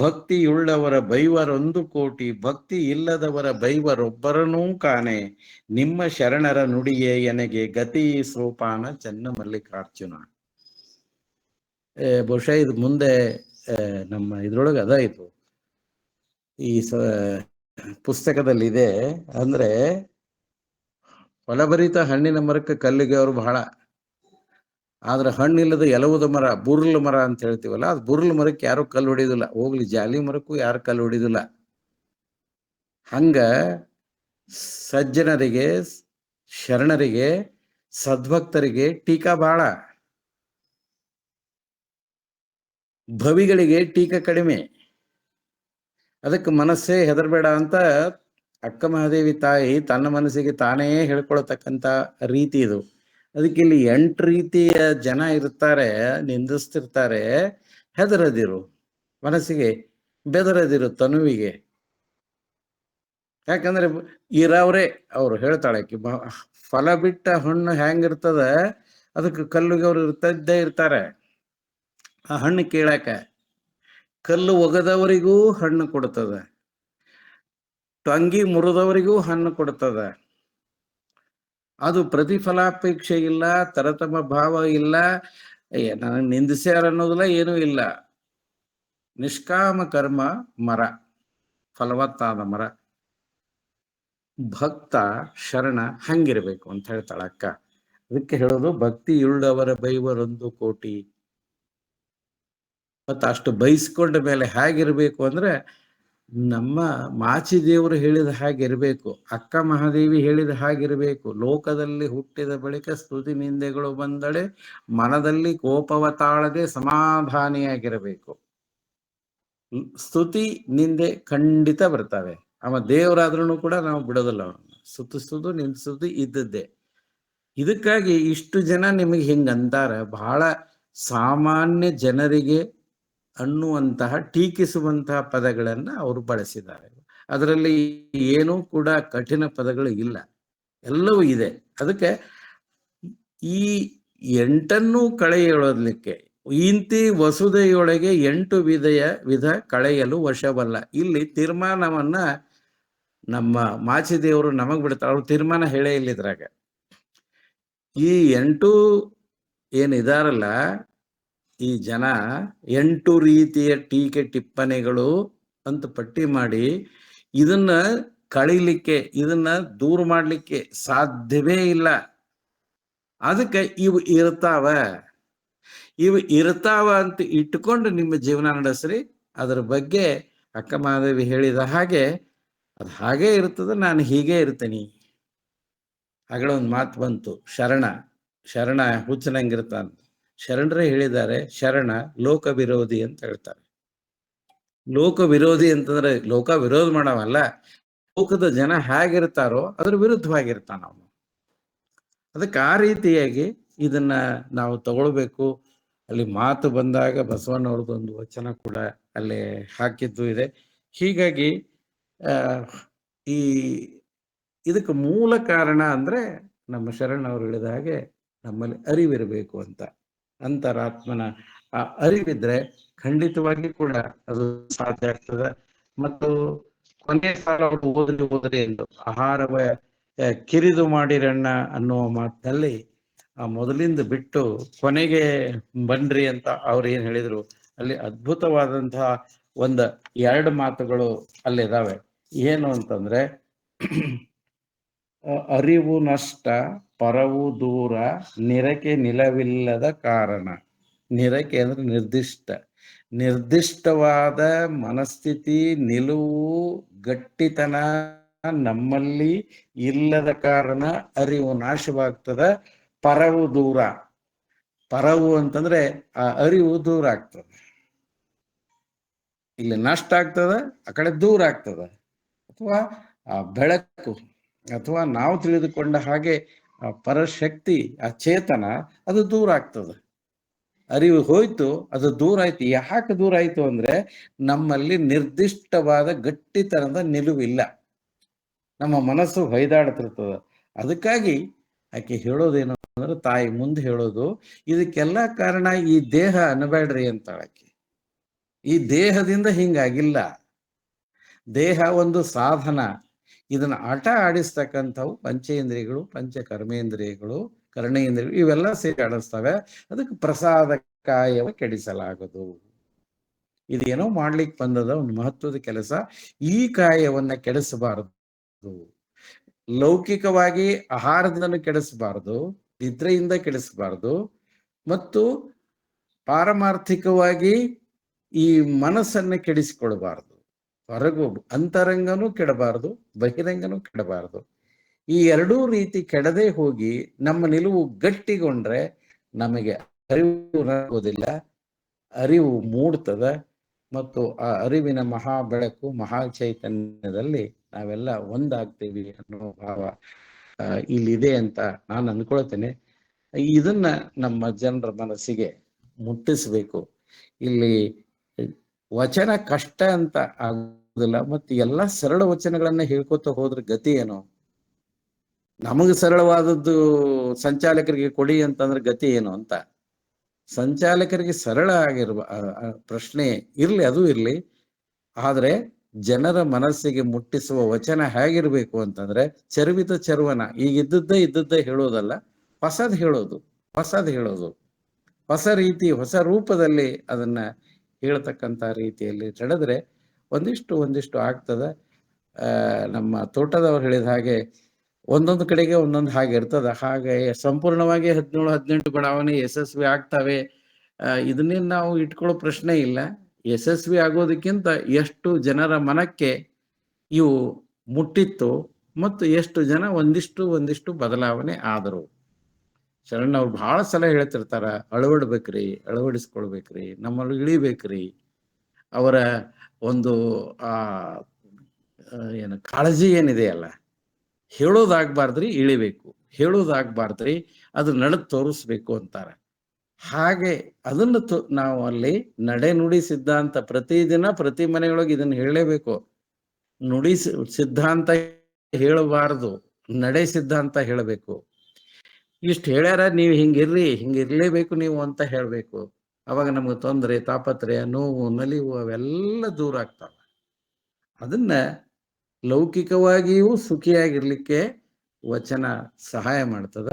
ಭಕ್ತಿಯುಳ್ಳವರ ಬೈವರೊಂದು ಕೋಟಿ, ಭಕ್ತಿ ಇಲ್ಲದವರ ಬೈವರೊಬ್ಬರನೂ ಕಾಣೆ. ನಿಮ್ಮ ಶರಣರ ನುಡಿಯೇ ಎನಗೆ ಗತಿ ಸೋಪಾನ ಚೆನ್ನ ಮಲ್ಲಿಕಾರ್ಜುನ. ಬಹುಶಃ ಇದು ಮುಂದೆ ನಮ್ಮ ಇದ್ರೊಳಗೆ ಅದಾಯಿತು, ಈ ಪುಸ್ತಕದಲ್ಲಿದೆ. ಅಂದ್ರೆ ಫಲಭರಿತ ಹಣ್ಣಿನ ಮರಕ್ಕೆ ಕಲ್ಲಿಗೆ ಅವರು ಬಹಳ, ಆದ್ರೆ ಹಣ್ಣಿಲ್ಲದ ಎಲವುದ ಮರ, ಬುರ್ಲ್ ಮರ ಅಂತ ಹೇಳ್ತೀವಲ್ಲ, ಅದು ಬುರ್ಲ್ ಮರಕ್ಕೆ ಯಾರು ಕಲ್ಲು ಹೊಡಿಯೋದಿಲ್ಲ, ಹೋಗ್ಲಿ ಜಾಲಿ ಮರಕ್ಕೂ ಯಾರು ಕಲ್ಲು ಹೊಡಿಯೋದಿಲ್ಲ. ಹಂಗ ಸಜ್ಜನರಿಗೆ, ಶರಣರಿಗೆ, ಸದ್ಭಕ್ತರಿಗೆ ಟೀಕಾ ಬಹಳ, ಭವಿಗಳಿಗೆ ಟೀಕಾ ಕಡಿಮೆ. ಅದಕ್ಕೆ ಮನಸ್ಸೇ ಹೆದರ್ಬೇಡ ಅಂತ ಅಕ್ಕಮಹಾದೇವಿ ತಾಯಿ ತನ್ನ ಮನಸ್ಸಿಗೆ ತಾನೇ ಹೇಳ್ಕೊಳ್ತಕ್ಕಂಥ ರೀತಿ ಇದು. ಅದಕ್ಕೆ ಇಲ್ಲಿ 8 ರೀತಿಯ ಜನ ಇರ್ತಾರೆ, ನಿಂದಿಸ್ತಿರ್ತಾರೆ. ಹೆದರದಿರು ಮನಸ್ಸಿಗೆ, ಬೆದರದಿರು ತನುವಿಗೆ. ಯಾಕಂದ್ರೆ ಇರವ್ರೆ ಅವ್ರು ಹೇಳ್ತಾಳೆ ಫಲ ಬಿಟ್ಟ ಹಣ್ಣು ಹೆಂಗಿರ್ತದ ಅದಕ್ಕೆ ಕಲ್ಲುಗೆ ಅವ್ರು ಇದ್ದೇ ಇರ್ತಾರೆ. ಆ ಹಣ್ಣು ಕೀಳಾಕ ಕಲ್ಲು ಒಗದವರಿಗೂ ಹಣ್ಣು ಕೊಡ್ತದ, ಟಂಗಿ ಮುರಿದವರಿಗೂ ಹಣ್ಣು ಕೊಡ್ತದ. ಅದು ಪ್ರತಿಫಲಾಪೇಕ್ಷೆ ಇಲ್ಲ, ತರತಮ ಭಾವ ಇಲ್ಲ, ನನಗೆ ನಿಂದಿಸ್ಯಾರ ಅನ್ನೋದಿಲ್ಲ, ಏನೂ ಇಲ್ಲ. ನಿಷ್ಕಾಮ ಕರ್ಮ ಮರ, ಫಲವತ್ತಾದ ಮರ. ಭಕ್ತ ಶರಣ ಹಂಗಿರ್ಬೇಕು ಅಂತ ಹೇಳ್ತಾಳ ಅಕ್ಕ. ಅದಕ್ಕೆ ಹೇಳೋದು ಭಕ್ತಿ ಇರುಳವರ ಬೈವರೊಂದು ಕೋಟಿ. ಮತ್ತ ಅಷ್ಟು ಬಯಸ್ಕೊಂಡ ಮೇಲೆ ಹೇಗಿರ್ಬೇಕು ಅಂದ್ರೆ ನಮ್ಮ ಮಾಚಿ ದೇವರು ಹೇಳಿದ ಹಾಗಿರ್ಬೇಕು, ಅಕ್ಕ ಮಹಾದೇವಿ ಹೇಳಿದ ಹಾಗಿರ್ಬೇಕು. ಲೋಕದಲ್ಲಿ ಹುಟ್ಟಿದ ಬಳಿಕ ಸ್ತುತಿ ನಿಂದೆಗಳು ಬಂದಡೆ ಮನದಲ್ಲಿ ಕೋಪವ ತಾಳದೆ ಸಮಾಧಾನಿಯಾಗಿರಬೇಕು. ಸ್ತುತಿ ನಿಂದೆ ಖಂಡಿತ ಬರ್ತವೆ. ಅವ ದೇವರಾದ್ರೂ ಕೂಡ ನಾವು ಬಿಡೋದಿಲ್ಲ. ಅವನನ್ನು ಸ್ತುತಿಸುವುದು ನಿಂದಿಸುವುದು ಇದ್ದದ್ದೇ. ಇದಕ್ಕಾಗಿ ಇಷ್ಟು ಜನ ನಿಮಗೆ ಹಿಂಗಂತಾರ. ಬಹಳ ಸಾಮಾನ್ಯ ಜನರಿಗೆ ಅನ್ನುವಂತಹ ಟೀಕಿಸುವಂತಹ ಪದಗಳನ್ನ ಅವರು ಬಳಸಿದ್ದಾರೆ. ಅದರಲ್ಲಿ ಏನೂ ಕೂಡ ಕಠಿಣ ಪದಗಳು ಇಲ್ಲ, ಎಲ್ಲವೂ ಇದೆ. ಅದಕ್ಕೆ ಈ 8 ಕಳೆಯೊಳಲಿಕ್ಕೆ ಇಂತಿ ವಸುದೆಯೊಳಗೆ 8 ವಿಧ ಕಳೆಯಲು ವಶವಲ್ಲ. ಇಲ್ಲಿ ತೀರ್ಮಾನವನ್ನ ನಮ್ಮ ಮಾಚಿದೇವರು ನಮಗ್ ಬಿಡ್ತಾರೆ. ಅವ್ರು ತೀರ್ಮಾನ ಹೇಳೇ ಇಲ್ಲ ಇದ್ರಾಗ. ಈ 8 ಏನಿದಾರಲ್ಲ, ಈ ಜನ 8 ರೀತಿಯ ಟೀಕೆ ಟಿಪ್ಪಣಿಗಳು ಅಂತ ಪಟ್ಟಿ ಮಾಡಿ ಇದನ್ನ ಕಳೀಲಿಕ್ಕೆ, ಇದನ್ನ ದೂರ ಮಾಡ್ಲಿಕ್ಕೆ ಸಾಧ್ಯವೇ ಇಲ್ಲ. ಅದಕ್ಕೆ ಇವು ಇರ್ತಾವ ಅಂತ ಇಟ್ಕೊಂಡು ನಿಮ್ಮ ಜೀವನ ನಡೆಸ್ರಿ. ಅದರ ಬಗ್ಗೆ ಅಕ್ಕ ಮಹಾದೇವಿ ಹೇಳಿದ ಹಾಗೆ ಅದು ಹಾಗೇ ಇರ್ತದೆ, ನಾನು ಹೀಗೆ ಇರ್ತೀನಿ. ಆಗಲೇ ಒಂದು ಮಾತು ಬಂತು, ಶರಣ ಹುಚ್ಚನಂಗಿರ್ತಾನ. ಶರಣರೇ ಹೇಳಿದ್ದಾರೆ, ಶರಣ ಲೋಕ ವಿರೋಧಿ ಅಂತ ಹೇಳ್ತಾರೆ. ಲೋಕ ವಿರೋಧಿ ಅಂತಂದ್ರೆ ಲೋಕ ವಿರೋಧ ಮಾಡವಲ್ಲ, ಲೋಕದ ಜನ ಹೇಗಿರ್ತಾರೋ ಅದ್ರ ವಿರುದ್ಧವಾಗಿರ್ತಾನ ಅವನು. ಅದಕ್ಕೆ ಆ ರೀತಿಯಾಗಿ ಇದನ್ನ ನಾವು ತಗೊಳ್ಬೇಕು. ಅಲ್ಲಿ ಮಾತು ಬಂದಾಗ ಬಸವಣ್ಣವ್ರದ್ದು ಒಂದು ವಚನ ಕೂಡ ಅಲ್ಲಿ ಹಾಕಿದ್ದು ಇದೆ. ಹೀಗಾಗಿ ಇದಕ್ಕೆ ಮೂಲ ಕಾರಣ ಅಂದ್ರೆ ನಮ್ಮ ಶರಣವರು ಹೇಳಿದ ಹಾಗೆ ನಮ್ಮಲ್ಲಿ ಅರಿವಿರಬೇಕು ಅಂತ. ಅಂತರಾತ್ಮನ ಆ ಅರಿವಿದ್ರೆ ಖಂಡಿತವಾಗಿ ಕೂಡ ಅದು ಸಾಧ್ಯ ಆಗ್ತದೆ. ಮತ್ತು ಕೊನೆ ಸಾಲ ಅವರು ಓದ್ರಿ ಎಂದು ಆಹಾರವ ಕಿರಿದು ಮಾಡಿರಣ್ಣ ಅನ್ನುವ ಮಾತಿನಲ್ಲಿ ಮೊದಲಿಂದ ಬಿಟ್ಟು ಕೊನೆಗೆ ಬನ್ರಿ ಅಂತ ಅವ್ರು ಏನ್ ಹೇಳಿದ್ರು, ಅಲ್ಲಿ ಅದ್ಭುತವಾದಂತಹ 2 ಮಾತುಗಳು ಅಲ್ಲಿದಾವೆ. ಏನು ಅಂತಂದ್ರೆ, ಅರಿವು ನಷ್ಟ, ಪರವು ದೂರ, ನಿರಕೆ ನಿಲವಿಲ್ಲದ ಕಾರಣ. ನಿರಕೆ ಅಂದ್ರೆ ನಿರ್ದಿಷ್ಟವಾದ ಮನಸ್ಥಿತಿ, ನಿಲುವು, ಗಟ್ಟಿತನ ನಮ್ಮಲ್ಲಿ ಇಲ್ಲದ ಕಾರಣ ಅರಿವು ನಾಶವಾಗ್ತದ. ಪರವು ದೂರ, ಪರವು ಅಂತಂದ್ರೆ ಆ ಅರಿವು ದೂರ ಆಗ್ತದೆ. ಇಲ್ಲಿ ನಷ್ಟ ಆಗ್ತದ, ಆ ಕಡೆ ದೂರ ಆಗ್ತದ. ಅಥವಾ ಆ ಬೆಳಕು ಅಥವಾ ನಾವು ತಿಳಿದುಕೊಂಡ ಹಾಗೆ ಆ ಪರಶಕ್ತಿ, ಆ ಚೇತನ ಅದು ದೂರ ಆಗ್ತದೆ. ಅರಿವು ಹೋಯ್ತು, ಅದು ದೂರ ಆಯ್ತು. ಯಾಕೆ ದೂರ ಆಯ್ತು ಅಂದ್ರೆ ನಮ್ಮಲ್ಲಿ ನಿರ್ದಿಷ್ಟವಾದ ಗಟ್ಟಿತನದ ನಿಲುವಿಲ್ಲ, ನಮ್ಮ ಮನಸ್ಸು ಹೊಯ್ದಾಡ್ತಿರ್ತದ. ಅದಕ್ಕಾಗಿ ಆಕೆ ಹೇಳೋದೇನು ಅಂದ್ರೆ, ತಾಯಿ ಮುಂದೆ ಹೇಳೋದು, ಇದಕ್ಕೆಲ್ಲ ಕಾರಣ ಈ ದೇಹ ಅನ್ಬೇಡ್ರಿ ಅಂತಾಳಕ್ಕೆ. ಈ ದೇಹದಿಂದ ಹಿಂಗಾಗಿಲ್ಲ. ದೇಹ ಒಂದು ಸಾಧನ. ಇದನ್ನ ಆಟ ಆಡಿಸ್ತಕ್ಕಂಥವು ಪಂಚೇಂದ್ರಿಯಗಳು, ಪಂಚಕರ್ಮೇಂದ್ರಿಯಗಳು, ಕರ್ಣೇಂದ್ರಿಯಗಳು, ಇವೆಲ್ಲ ಸೇರಿ ಆಡಿಸ್ತವೆ. ಅದಕ್ಕೆ ಪ್ರಸಾದ ಕಾಯವ ಕೆಡಿಸಲಾಗದು. ಇದೇನೋ ಮಾಡ್ಲಿಕ್ಕೆ ಬಂದದ ಒಂದು ಮಹತ್ವದ ಕೆಲಸ. ಈ ಕಾಯವನ್ನ ಕೆಡಿಸಬಾರದು. ಲೌಕಿಕವಾಗಿ ಆಹಾರದಿಂದನೂ ಕೆಡಿಸಬಾರದು, ನಿದ್ರೆಯಿಂದ ಕೆಡಿಸಬಾರದು, ಮತ್ತು ಪಾರಮಾರ್ಥಿಕವಾಗಿ ಈ ಮನಸ್ಸನ್ನ ಕೆಡಿಸಿಕೊಳ್ಬಾರ್ದು. ಹೊರಗು ಅಂತರಂಗನೂ ಕೆಡಬಾರದು, ಬಹಿರಂಗನೂ ಕೆಡಬಾರದು. ಈ 2 ರೀತಿ ಕೆಡದೆ ಹೋಗಿ ನಮ್ಮ ನಿಲುವು ಗಟ್ಟಿಗೊಂಡ್ರೆ ನಮಗೆ ಅರಿವು ಆಗೋದಿಲ್ಲ, ಅರಿವು ಮೂಡ್ತದ. ಮತ್ತು ಆ ಅರಿವಿನ ಮಹಾ ಬೆಳಕು, ಮಹಾ ಚೈತನ್ಯದಲ್ಲಿ ನಾವೆಲ್ಲ ಒಂದಾಗ್ತೇವಿ ಅನ್ನೋ ಭಾವ ಇಲ್ಲಿದೆ ಅಂತ ನಾನು ಅಂದ್ಕೊಳ್ತೇನೆ. ಇದನ್ನ ನಮ್ಮ ಜನರ ಮನಸ್ಸಿಗೆ ಮುಟ್ಟಿಸ್ಬೇಕು. ಇಲ್ಲಿ ವಚನ ಕಷ್ಟ ಅಂತ ಆಗುದಿಲ್ಲ, ಮತ್ತೆ ಎಲ್ಲ ಸರಳ ವಚನಗಳನ್ನ ಹೇಳ್ಕೊತ ಹೋದ್ರ ಗತಿ ಏನು? ನಮಗೆ ಸರಳವಾದದ್ದು ಸಂಚಾಲಕರಿಗೆ ಕೊಡಿ ಅಂತಂದ್ರೆ ಗತಿ ಏನು ಅಂತ. ಸಂಚಾಲಕರಿಗೆ ಸರಳ ಆಗಿರುವ ಪ್ರಶ್ನೆ ಇರ್ಲಿ, ಅದು ಇರ್ಲಿ, ಆದ್ರೆ ಜನರ ಮನಸ್ಸಿಗೆ ಮುಟ್ಟಿಸುವ ವಚನ ಹೇಗಿರ್ಬೇಕು ಅಂತಂದ್ರೆ ಚರ್ವಿತ ಚರ್ವನ, ಈಗ ಇದ್ದದ್ದೇ ಹೇಳೋದಲ್ಲ, ಹೊಸದ್ ಹೇಳೋದು ಹೊಸ ರೀತಿ, ಹೊಸ ರೂಪದಲ್ಲಿ ಅದನ್ನ ಹೇಳ್ತಕ್ಕಂಥ ರೀತಿಯಲ್ಲಿ ನಡೆದ್ರೆ ಒಂದಿಷ್ಟು ಆಗ್ತದ. ನಮ್ಮ ತೋಟದವ್ರು ಹೇಳಿದ ಹಾಗೆ ಒಂದೊಂದು ಕಡೆಗೆ ಒಂದೊಂದು ಹಾಗೆ ಇರ್ತದ. ಹಾಗೆ ಸಂಪೂರ್ಣವಾಗಿ 17-18 ಬಡಾವಣೆ ಯಶಸ್ವಿ ಆಗ್ತವೆ, ಇದನ್ನೇನು ನಾವು ಇಟ್ಕೊಳ್ಳೋ ಪ್ರಶ್ನೆ ಇಲ್ಲ. ಯಶಸ್ವಿ ಆಗೋದಕ್ಕಿಂತ ಎಷ್ಟು ಜನರ ಮನಕ್ಕೆ ಇವು ಮುಟ್ಟಿತ್ತು ಮತ್ತು ಎಷ್ಟು ಜನ ಒಂದಿಷ್ಟು ಬದಲಾವಣೆ ಆದರು. ಶರಣ್ ಅವ್ರು ಬಹಳ ಸಲ ಹೇಳ್ತಿರ್ತಾರ, ಅಳವಡಿಸ್ಕೊಳ್ಬೇಕ್ರಿ, ನಮ್ಮಲ್ಲಿ ಇಳಿಬೇಕ್ರಿ. ಅವರ ಒಂದು ಏನು ಕಾಳಜಿ ಏನಿದೆಯಲ್ಲ, ಹೇಳೋದಾಗ್ಬಾರ್ದ್ರಿ, ಇಳಿಬೇಕು, ಹೇಳೋದಾಗ್ಬಾರ್ದ್ರಿ, ಅದು ನಡೆದು ತೋರಿಸ್ಬೇಕು ಅಂತಾರೆ. ಹಾಗೆ ಅದನ್ನು ನಾವು ಅಲ್ಲಿ ನಡೆ ನುಡಿ ಸಿದ್ಧಾಂತ ಪ್ರತಿದಿನ ಪ್ರತಿ ಮನೆಯೊಳಗೆ ಇದನ್ನು ಹೇಳಲೇಬೇಕು. ನುಡಿ ಸಿದ್ಧಾಂತ ಹೇಳಬಾರದು, ನಡೆ ಸಿದ್ಧಾಂತ ಹೇಳಬೇಕು. ಇಷ್ಟು ಹೇಳ್ಯಾರ, ನೀವು ಹಿಂಗಿರ್ಲೇಬೇಕು ನೀವು ಅಂತ ಹೇಳ್ಬೇಕು. ಅವಾಗ ನಮ್ಗೆ ತೊಂದರೆ, ತಾಪತ್ರಯ, ನೋವು, ನಲಿವು ಅವೆಲ್ಲ ದೂರ ಆಗ್ತಾವ. ಅದನ್ನ ಲೌಕಿಕವಾಗಿಯೂ ಸುಖಿಯಾಗಿರ್ಲಿಕ್ಕೆ ವಚನ ಸಹಾಯ ಮಾಡ್ತದ,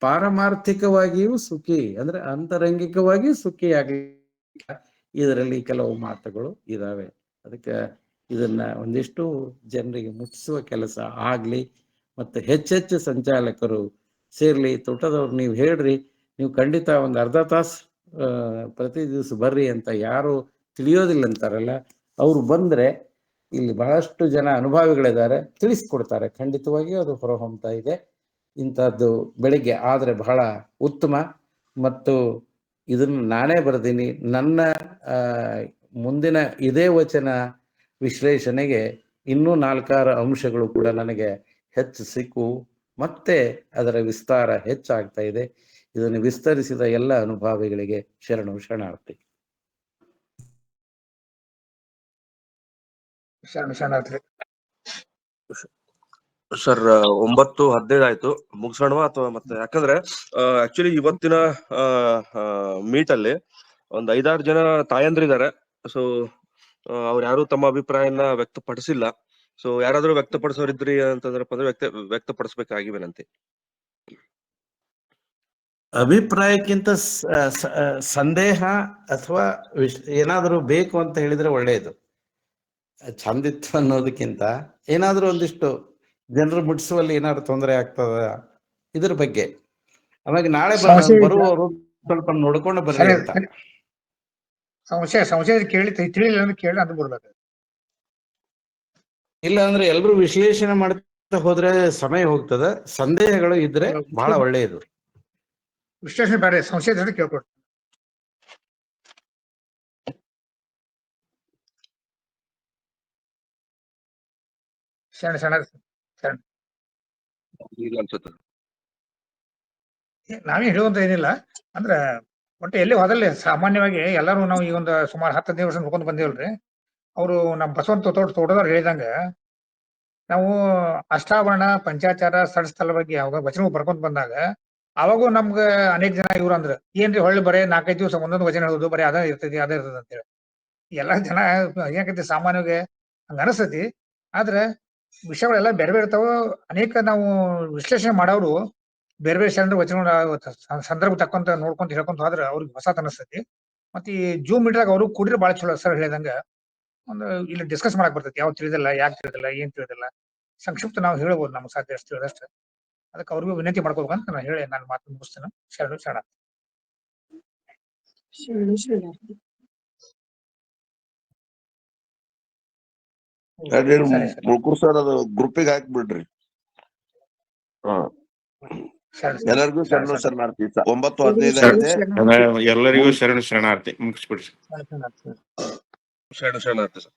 ಪಾರಮಾರ್ಥಿಕವಾಗಿಯೂ ಸುಖಿ ಅಂದ್ರೆ ಅಂತರಂಗಿಕವಾಗಿಯೂ ಸುಖಿಯಾಗ್ಲಿಕ್ಕೆ ಇದರಲ್ಲಿ ಕೆಲವು ಮಾತುಗಳು ಇದಾವೆ. ಅದಕ್ಕೆ ಇದನ್ನ ಒಂದಿಷ್ಟು ಜನರಿಗೆ ಮುಟ್ಟಿಸುವ ಕೆಲಸ ಆಗ್ಲಿ, ಮತ್ತೆ ಹೆಚ್ಚೆಚ್ಚು ಸಂಚಾಲಕರು ಸೇರ್ಲಿ. ತೋಟದವ್ರು ನೀವು ಹೇಳ್ರಿ, ನೀವು ಖಂಡಿತ ಒಂದು ಅರ್ಧ ತಾಸು ಪ್ರತಿ ದಿವಸ ಬರ್ರಿ ಅಂತ ಯಾರು ತಿಳಿಯೋದಿಲ್ಲ ಅಂತಾರಲ್ಲ, ಅವ್ರು ಬಂದ್ರೆ ಇಲ್ಲಿ ಬಹಳಷ್ಟು ಜನ ಅನುಭವಿಗಳಿದ್ದಾರೆ, ತಿಳಿಸ್ಕೊಡ್ತಾರೆ. ಖಂಡಿತವಾಗಿಯೂ ಅದು ಹೊರಹೊಮ್ತಾ ಇದೆ. ಇಂಥದ್ದು ಬೆಳಿಗ್ಗೆ ಆದ್ರೆ ಬಹಳ ಉತ್ತಮ. ಮತ್ತು ಇದನ್ನು ನಾನೇ ಬರ್ದೀನಿ. ನನ್ನ ಮುಂದಿನ ಇದೇ ವಚನ ವಿಶ್ಲೇಷಣೆಗೆ ಇನ್ನೂ 4-6 ಅಂಶಗಳು ಕೂಡ ನನಗೆ ಹೆಚ್ಚು ಸಿಕ್ಕು, ಮತ್ತೆ ಅದರ ವಿಸ್ತಾರ ಹೆಚ್ಚಾಗ್ತಾ ಇದೆ. ಇದನ್ನು ವಿಸ್ತರಿಸಿದ ಎಲ್ಲ ಅನುಭವಿಗಳಿಗೆ ಶರಣಾರ್ಥಿ. ಶರಣಾರ್ಥಿ ಸರ್. 9:15 ಆಯ್ತು, ಮುಗಿಸೋಣವಾ ಅಥವಾ ಮತ್ತೆ? ಯಾಕಂದ್ರೆ ಆಕ್ಚುಲಿ ಇವತ್ತಿನ ಮೀಟ್ ಅಲ್ಲಿ ಒಂದ್ 5-6 ಜನ ತಾಯಂದ್ರಿದ್ದಾರೆ. ಸೊ ಅವ್ರು ಯಾರು ತಮ್ಮ ಅಭಿಪ್ರಾಯನ ವ್ಯಕ್ತಪಡಿಸಿಲ್ಲ. ಸೊ ಯಾರಾದ್ರೂ ವ್ಯಕ್ತಪಡಿಸೋರಿದ್ರಿ ಅಂತಂದ್ರಪ್ಪ ಅಂದ್ರೆ ವ್ಯಕ್ತಪಡಿಸ್ಬೇಕಾಗಿ ವಿನಂತಿ. ಅಭಿಪ್ರಾಯಕ್ಕಿಂತ ಸಂದೇಹ ಅಥವಾ ಏನಾದರೂ ಬೇಕು ಅಂತ ಹೇಳಿದ್ರೆ ಒಳ್ಳೆಯದು. ಚಂದಿತ್ತು ಅನ್ನೋದಕ್ಕಿಂತ ಏನಾದ್ರೂ ಒಂದಿಷ್ಟು ಜನರು ಮುಟ್ಟಿಸುವಲ್ಲಿ ಏನಾದ್ರು ತೊಂದರೆ ಆಗ್ತದ ಇದ್ರ ಬಗ್ಗೆ. ಆಮೇಲೆ ನಾಳೆ ಬರುವವರು ಸ್ವಲ್ಪ ನೋಡ್ಕೊಂಡು ಬರ್ರಿ ಅಂತ. ಸಂಶಯ ತಿಳಿಲಿಲ್ಲ ಅಂದ್ರೆ ಕೇಳಿ ಅದು ಬರ್ಬೇಕು. ಇಲ್ಲ ಅಂದ್ರೆ ಎಲ್ರು ವಿಶ್ಲೇಷಣೆ ಮಾಡ್ತಾ ಹೋದ್ರೆ ಸಮಯ ಹೋಗ್ತದ. ಸಂದೇಹಗಳು ಇದ್ರೆ ಬಹಳ ಒಳ್ಳೆಯದು. ವಿಶ್ಲೇಷಣೆ ಬೇರೆ, ಸಂಶಯ ಕೇಳ್ಕೊಡ್ತೀನಿ. ನಾವೇ ಹೇಳುವಂತ ಏನಿಲ್ಲ ಅಂದ್ರೆ ಒಟ್ಟು ಎಲ್ಲಿ ಹೋದಲ್ಲಿ ಸಾಮಾನ್ಯವಾಗಿ ಎಲ್ಲರೂ ನಾವು ಈ ಒಂದು ಸುಮಾರು 10-15 ವರ್ಷ ನೋಡ್ಕೊಂಡು ಬಂದೇವಲ್ರಿ. ಅವರು ನಮ್ಮ ಬಸವಂತ ತೋಟದವ್ರು ಹೇಳಿದಂಗ ನಾವು ಅಷ್ಟಾವರಣ, ಪಂಚಾಚಾರ, ಸ್ಥಳ ಬಗ್ಗೆ ಯಾವಾಗ ವಚನ ಬರ್ಕೊಂತ ಬಂದಾಗ ಅವಾಗೂ ನಮ್ಗ ಅನೇಕ ಜನ ಇವ್ರು ಅಂದ್ರ ಏನ್ರಿ ಹೊಳ್ಳಿ ಬರೇ 4-5 ದಿವಸ ಒಂದೊಂದು ವಚನ ಹೇಳುದು, ಬರೀ ಅದ ಇರ್ತೈತಿ ಅಂತೇಳಿ ಎಲ್ಲಾ ಜನ ಏನಾಕೈತಿ ಸಾಮಾನ್ಯವಾಗಿ ಹಂಗ ಅನಸ್ತೈತಿ. ಆದ್ರೆ ವಿಷಯಗಳೆಲ್ಲ ಬೇರೆ ಬೇರೆ ಇರ್ತಾವ. ಅನೇಕ ನಾವು ವಿಶ್ಲೇಷಣೆ ಮಾಡೋರು ಬೇರೆ ಬೇರೆ ಶರಣರ ವಚನಗಳ ಸಂದರ್ಭ ತಕ್ಕಂತ ನೋಡ್ಕೊಂತ ಹೇಳ್ಕೊಂತ ಹೋದ್ರೆ ಅವ್ರಿಗೆ ಹೊಸ ಅನಸ್ತೈತಿ. ಮತ್ತೆ ಈ ಜೂಮ್ ಮೀಟ್ರಾಗ ಅವರು ಕೂಡಿದ್ರೆ ಬಹಳ ಚಲೋ. ಸರ್ ಹೇಳಿದಂಗ ಒಂದು ಇಲ್ಲಿ ಡಿಸ್ಕಸ್ ಮಾಡಕ್ ಬರ್ತೈತಿ. ಯಾವ ತಿಳಿದಿಲ್ಲ, ಯಾಕೆ ತಿಳಿದಿಲ್ಲ, ಏನ್ ತಿಳಿದಿಲ್ಲ, ಸಂಕ್ಷಿಪ್ತ ನಾವು ಹೇಳ್ಬೋದು ನಮ್ಗೆ ಸಾಧ್ಯ ಅಷ್ಟು ತಿಳಿದಷ್ಟು. ಅದಕ್ಕೆ ಅವ್ರಿಗೂ ವಿನಂತಿ ಮಾಡ್ಕೋಬೇಕಂತ ನಾನು ಹೇಳಿ ನಾನು ಮಾತು ಮುಗಿಸ್ತೇನೆ. ಶರಣ. ಮುಳ್ಕೂರ್ ಸರ್ ಅದು ಗ್ರೂಪಿಗೆ ಹಾಕ್ಬಿಡ್ರಿ. ಎಲ್ಲರಿಗೂ ಶರಣಾರ್ಥಿ. 9:15 ಎಲ್ಲರಿಗೂ ಶರಣಾರ್ಥಿ. ಮುಗಿಸ್ಬಿಡ್ರಿ. ಶರಣಾರ್ಥಿ ಸರ್.